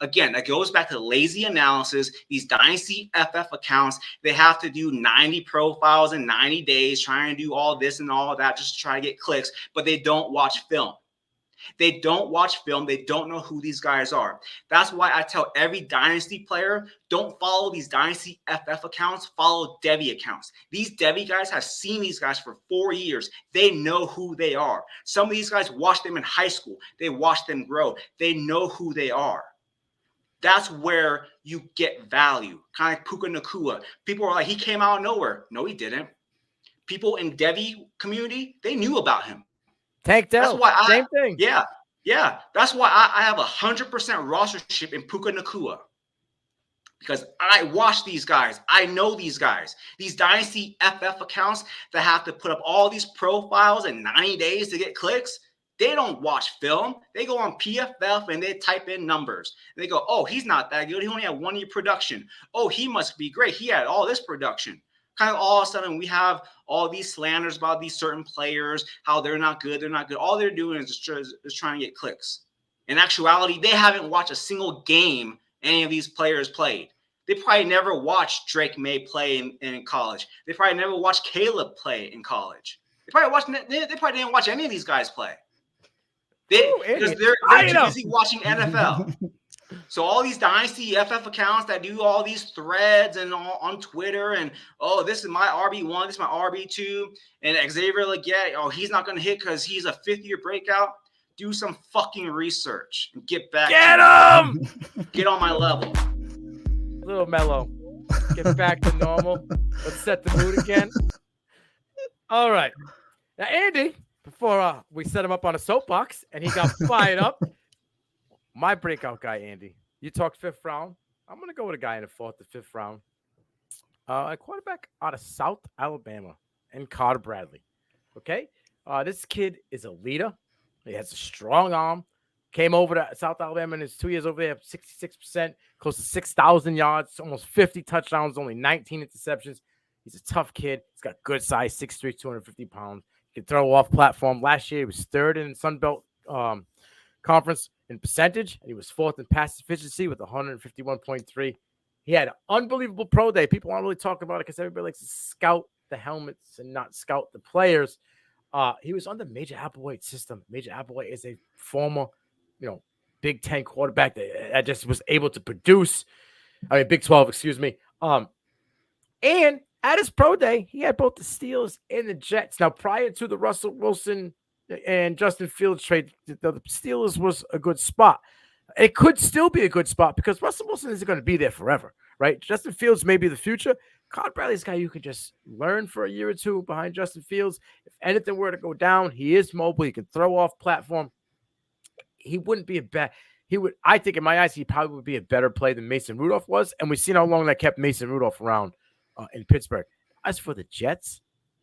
Again, that goes back to lazy analysis. These Dynasty FF accounts, they have to do 90 profiles in 90 days, trying to do all this and all that just to try to get clicks, but they don't watch film. They don't watch film. They don't know who these guys are. That's why I tell every Dynasty player, don't follow these Dynasty FF accounts, follow Devy accounts. These Devy guys have seen these guys for 4 years. They know who they are. Some of these guys watched them in high school. They watched them grow. They know who they are. That's where you get value. Kind of like Puka Nacua. People are like, he came out of nowhere. No, he didn't. People in Devy community, they knew about him. Tank Dell, same thing. Yeah. That's why I have 100% rostership in Puka Nacua. Because I watch these guys. I know these guys. These Dynasty FF accounts that have to put up all these profiles in 90 days to get clicks, they don't watch film. They go on PFF and they type in numbers. And they go, oh, he's not that good. He only had 1 year production. Oh, he must be great. He had all this production. Kind of all of a sudden we have all these slanders about these certain players, how they're not good. All they're doing is just trying to get clicks. In actuality, they haven't watched a single game any of these players played. They probably never watched Drake May play in college. They probably never watched Caleb play in college. They probably didn't watch any of these guys play. Because they're too busy watching NFL. So all these Dynasty FF accounts that do all these threads and on Twitter and, oh, this is my RB1, this is my RB2, and Xavier Legette, oh, he's not going to hit because he's a 5th-year breakout. Do some fucking research and get back. Get him! Get on my level. Little mellow. Get back to normal. Let's set the mood again. All right. Now, Andy, before we set him up on a soapbox and he got fired up, my breakout guy, Andy. You talked 5th round. I'm going to go with a guy in the 4th to 5th round. A quarterback out of South Alabama and Carter Bradley. Okay? This kid is a leader. He has a strong arm. Came over to South Alabama in his 2 years over there, 66%, close to 6,000 yards, almost 50 touchdowns, only 19 interceptions. He's a tough kid. He's got good size, 6'3", 250 pounds. He can throw off platform. Last year, he was 3rd in Sun Belt Conference in percentage, and he was 4th in pass efficiency with 151.3. He had an unbelievable pro day. People aren't really talking about it because everybody likes to scout the helmets and not scout the players. He was on the Major Applewhite system. Major Applewhite is a former, Big 10 quarterback that just was able to produce. Big 12, excuse me. And at his pro day, he had both the Steelers and the Jets. Now, prior to the Russell Wilson and Justin Fields trade, the Steelers was a good spot. It could still be a good spot because Russell Wilson isn't going to be there forever, right? Justin Fields may be the future. Carter Bradley's a guy you could just learn for a year or two behind Justin Fields. If anything were to go down, he is mobile. He can throw off platform. He wouldn't be I think in my eyes, he probably would be a better play than Mason Rudolph was. And we've seen how long that kept Mason Rudolph around in Pittsburgh. As for the Jets,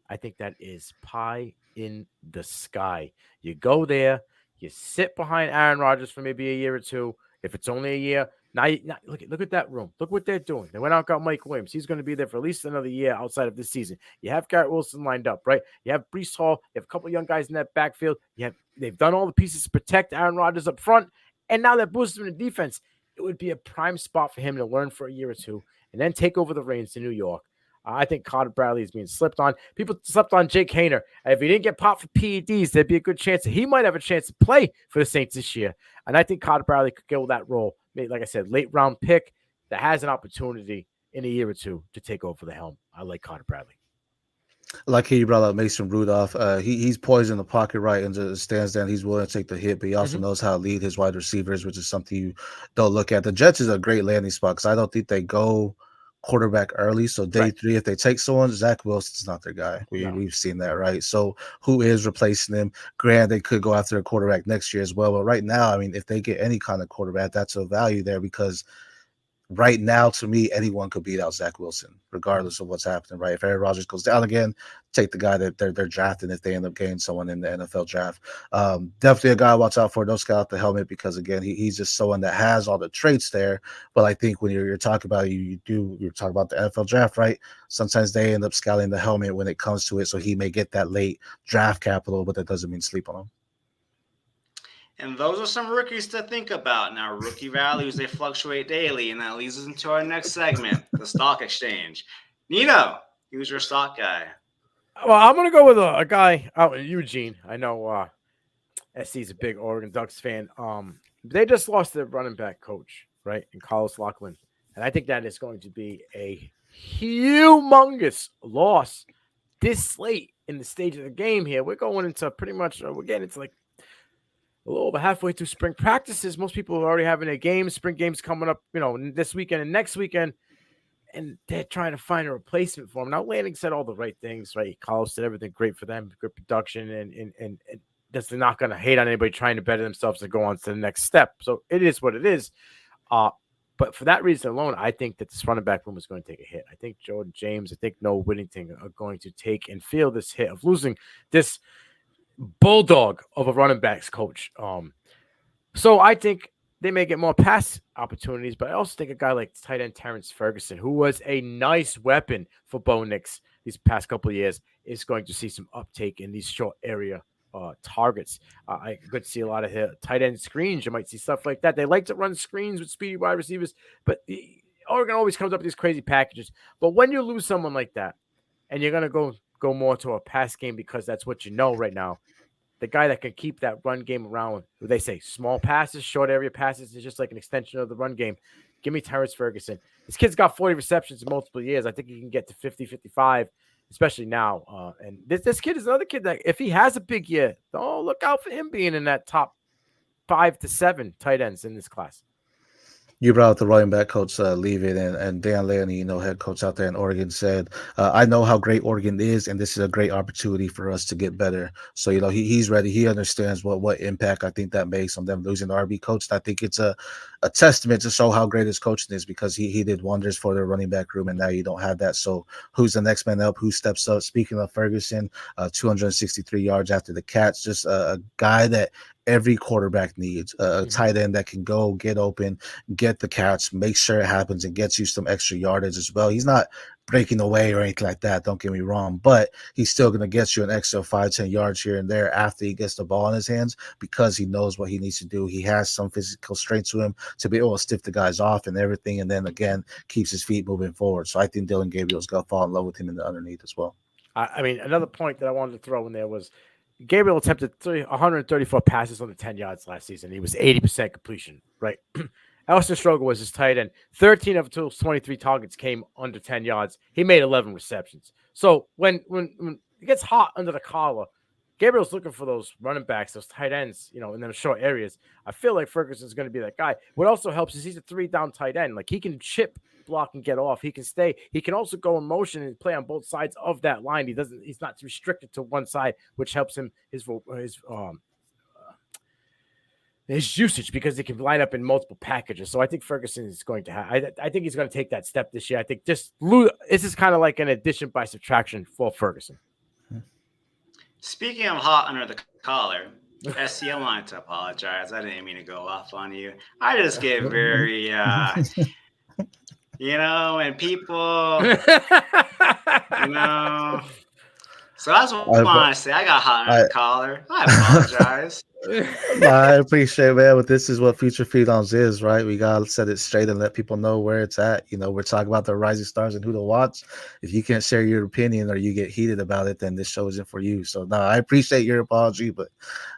I think that is pie in the sky. You go there, you sit behind Aaron Rodgers for maybe a year or two. If it's only a year, now look at that room. Look what they're doing. They went out and got Mike Williams. He's going to be there for at least another year outside of this season. You have Garrett Wilson lined up, right? You have Breece Hall. You have a couple of young guys in that backfield. They've done all the pieces to protect Aaron Rodgers up front, and now they're boosting the defense. It would be a prime spot for him to learn for a year or two and then take over the reins to New York. I think Carter Bradley is being slept on. People slept on Jake Haener. If he didn't get popped for PEDs, there'd be a good chance that he might have a chance to play for the Saints this year. And I think Carter Bradley could go that role. Like I said, late round pick that has an opportunity in a year or two to take over the helm. I like Carter Bradley. Like he brought up Mason Rudolph. He's poised in the pocket, right, and just stands there. And he's willing to take the hit, but he also knows how to lead his wide receivers, which is something you don't look at. The Jets is a great landing spot because I don't think they go quarterback early. So day three, if they take someone, Zach Wilson's not their guy. We've seen that, right? So who is replacing him? Grant, they could go after a quarterback next year as well. But right now, I mean, if they get any kind of quarterback, that's a value there because right now, to me, anyone could beat out Zach Wilson, regardless of what's happening, right? If Aaron Rodgers goes down again, take the guy that they're drafting if they end up getting someone in the NFL draft. Definitely a guy to watch out for. Don't scout the helmet because, again, he's just someone that has all the traits there. But I think when you're talking about it, you're talking about the NFL draft, right? Sometimes they end up scouting the helmet when it comes to it, so he may get that late draft capital, but that doesn't mean sleep on him. And those are some rookies to think about. Now, rookie values, they fluctuate daily, and that leads us into our next segment, the stock exchange. Nino, who's your stock guy? Well, I'm going to go with a guy out in Eugene. I know SC's a big Oregon Ducks fan. They just lost their running back coach, right, in Carlos Lachlan. And I think that is going to be a humongous loss this late in the stage of the game here. We're going into pretty much, we're getting into like a little over halfway through spring practices. Most people are already having their games, spring games coming up, this weekend and next weekend. And they're trying to find a replacement for him. Now, Lanning said all the right things, right? Carlos did everything great for them, good production, and that's not going to hate on anybody trying to better themselves and go on to the next step. So it is what it is. But for that reason alone, I think that this running back room is going to take a hit. I think Jordan James, I think Noah Whittington are going to take and feel this hit of losing this bulldog of a running backs coach. So I think they may get more pass opportunities, but I also think a guy like tight end Terrence Ferguson, who was a nice weapon for Bo Nix these past couple of years, is going to see some uptake in these short area targets. I could see a lot of tight end screens. You might see stuff like that. They like to run screens with speedy wide receivers, but Oregon always comes up with these crazy packages. But when you lose someone like that, and you're going to go more to a pass game because that's what you know right now, the guy that can keep that run game around, they say small passes, short area passes is just like an extension of the run game. Give me Terrence Ferguson. This kid's got 40 receptions in multiple years. I think he can get to 50, 55, especially now. And this kid is another kid that if he has a big year, look out for him being in that top 5 to 7 tight ends in this class. You brought up the running back coach leaving, and Dan Lanning, head coach out there in Oregon, said, I know how great Oregon is, and this is a great opportunity for us to get better. So, he's ready. He understands what impact I think that makes on them losing the RB coach. And I think it's a testament to show how great his coaching is because he did wonders for their running back room, and now you don't have that. So who's the next man up? Who steps up? Speaking of Ferguson, 263 yards after the catch, just a guy that every quarterback needs, a tight end that can go get open, get the catch, make sure it happens, and gets you some extra yardage as well. He's not breaking away or anything like that, don't get me wrong, but he's still going to get you an extra 5-10 yards here and there after he gets the ball in his hands because he knows what he needs to do. He has some physical strength to him to be able to stiff the guys off and everything, and then again keeps his feet moving forward. So I think Dylan Gabriel's going to fall in love with him in the underneath as well. I mean, another point that I wanted to throw in there was Gabriel attempted 134 passes on the 10 yards last season. He was 80% completion, right? Elston Stroger was his tight end. 13 of his 23 targets came under 10 yards. He made 11 receptions. So when it gets hot under the collar, Gabriel's looking for those running backs, those tight ends, in them short areas. I feel like Ferguson's going to be that guy. What also helps is he's a 3-down tight end. Like he can chip, block, and get off. He can stay. He can also go in motion and play on both sides of that line. He's not restricted to one side, which helps him his usage because he can line up in multiple packages. So I think Ferguson is going to have. I think he's going to take that step this year. I think this is kind of like an addition by subtraction for Ferguson. Speaking of hot under the collar, SC, I wanted to apologize. I didn't mean to go off on you. I just get very, and people, So that's what I want to say. I got hot under the collar. I apologize. I appreciate it, man. But this is what Future Phenoms is, right? We got to set it straight and let people know where it's at. We're talking about the rising stars and who to watch. If you can't share your opinion or you get heated about it, then this show isn't for you. So, no, I appreciate your apology, but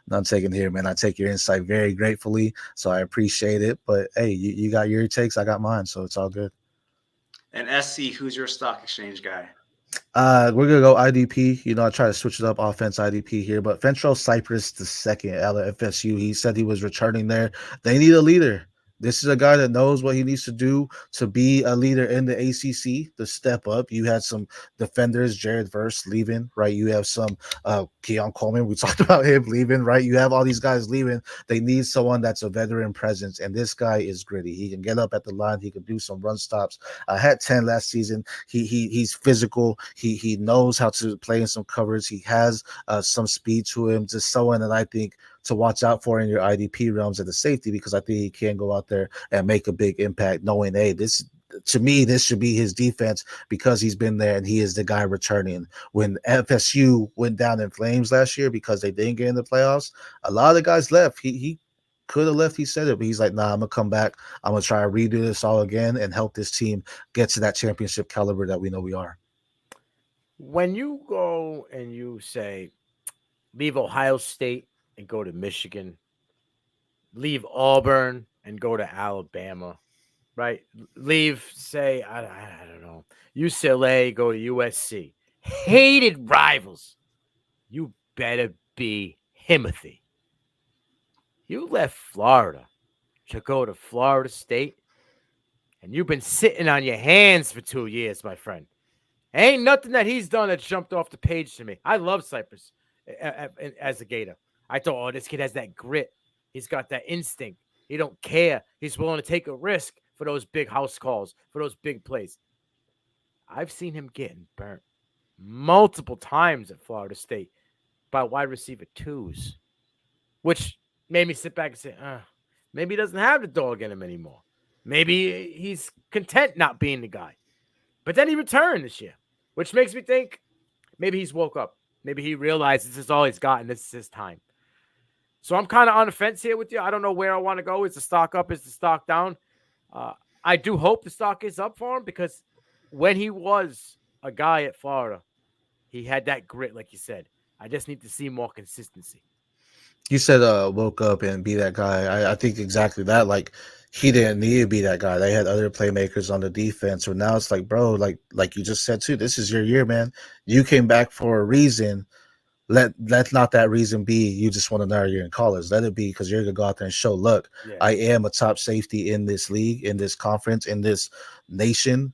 none taken here, man. I take your insight very gratefully. So I appreciate it. But, hey, you got your takes. I got mine. So it's all good. And SC, who's your stock exchange guy? We're gonna go IDP. You know, I try to switch it up, offense IDP here, but Fentrell Cypress the second out of FSU. He said he was returning there. They need a leader. This is a guy that knows what he needs to do to be a leader in the ACC, to step up. You had some defenders, Jared Verse leaving, right? You have some Keon Coleman. We talked about him leaving, right? You have all these guys leaving. They need someone that's a veteran presence, and this guy is gritty. He can get up at the line. He can do some run stops. Had 10 last season. He's physical. He knows how to play in some covers. He has some speed to him. Just someone that I think to watch out for in your IDP realms at the safety, because I think he can go out there and make a big impact, knowing, hey, this to me, this should be his defense because he's been there and he is the guy returning. When FSU went down in flames last year because they didn't get in the playoffs, a lot of the guys left. He could have left, he said it, but he's like, nah, I'm gonna come back. I'm gonna try to redo this all again and help this team get to that championship caliber that we know we are. When you go and you say leave Ohio State and go to Michigan, leave Auburn and go to Alabama, right? Leave, say, I don't know, UCLA, go to USC. Hated rivals. You better be Himothy. You left Florida to go to Florida State, and you've been sitting on your hands for 2 years, my friend. Ain't nothing that he's done that jumped off the page to me. I love Cypress as a Gator. I thought, oh, this kid has that grit. He's got that instinct. He don't care. He's willing to take a risk for those big house calls, for those big plays. I've seen him getting burnt multiple times at Florida State by wide receiver twos, which made me sit back and say, maybe he doesn't have the dog in him anymore. Maybe he's content not being the guy. But then he returned this year, which makes me think maybe he's woke up. Maybe he realized this is all he's got and this is his time. So I'm kind of on the fence here with you. I don't know where I want to go. Is the stock up? Is the stock down? I do hope the stock is up for him, because when he was a guy at Florida, he had that grit, like you said. I just need to see more consistency. You said woke up and be that guy. I think exactly that. Like, he didn't need to be that guy. They had other playmakers on the defense. So now it's like, bro, like you just said too, this is your year, man. You came back for a reason. Let not that reason be you just want another year in college. Let it be because you're gonna go out there and show, look, Yeah. I am a top safety in this league, in this conference, in this nation.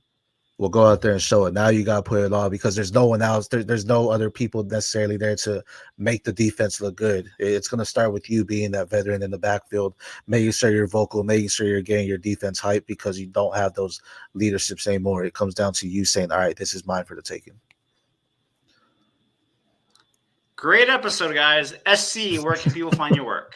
We'll go out there and show it. Now you got to put it all, because there's no one else. There's no other people necessarily there to make the defense look good. It's going to start with you being that veteran in the backfield, making sure you're vocal, making sure you're getting your defense hype, because you don't have those leaderships anymore. It comes down to you saying, all right, this is mine for the taking. Great episode, guys. SC, where can people find your work?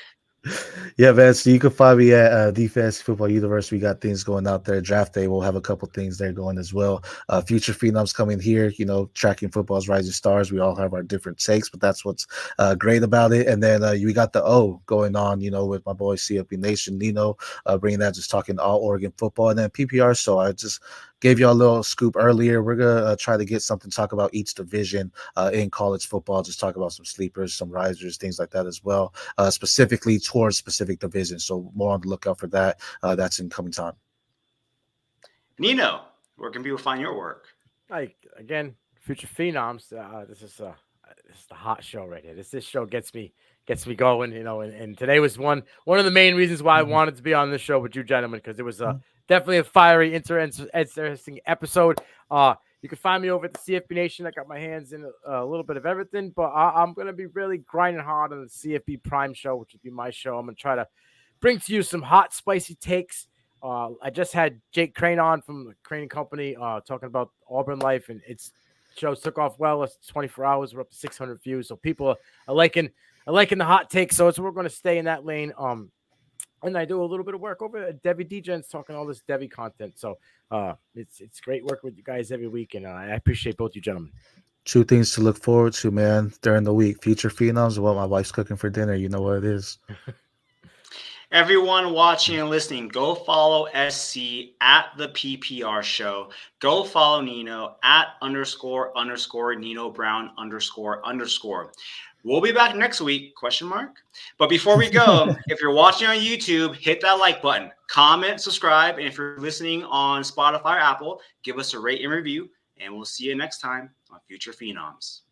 Yeah, man. So you can find me at Defense Football Universe. We got things going out there. Draft day, we'll have a couple things there going as well. Future Phenoms coming here. You know, tracking football's rising stars. We all have our different takes, but that's what's great about it. And then we got the O going on. You know, with my boy CFP Nation, Nino, bringing that, just talking all Oregon football, and then PPR. So I just gave y'all a little scoop earlier. We're gonna try to get something to talk about each division in college football. Just talk about some sleepers, some risers, things like that as well. Specifically towards specific divisions. So more on the lookout for that. That's in coming time. Nino, where can people find your work? Like, again, Future Phenoms. This is the hot show right here. This show gets me going, you know. And today was one of the main reasons why I wanted to be on this show with you gentlemen, because it was definitely a fiery, interesting episode. You can find me over at the CFP Nation. I got my hands in a little bit of everything, but I'm going to be really grinding hard on the CFP Prime show, which would be my show. I'm going to try to bring to you some hot, spicy takes. I just had Jake Crane on from the Crane Company talking about Auburn life, and its shows took off well. It's 24 hours. We're up to 600 views, so people are liking the hot takes. So we're going to stay in that lane. And I do a little bit of work over at Devi Degens, talking all this Devi content. So it's great working with you guys every week, and I appreciate both you gentlemen. 2 things to look forward to, man, during the week. Future Phenoms, what my wife's cooking for dinner. You know what it is. Everyone watching and listening, go follow SC at the PPR show. Go follow Nino at __ Nino Brown __. We'll be back next week, ? But before we go, if you're watching on YouTube, hit that like button, comment, subscribe, and if you're listening on Spotify or Apple, give us a rate and review. And we'll see you next time on Future Phenoms.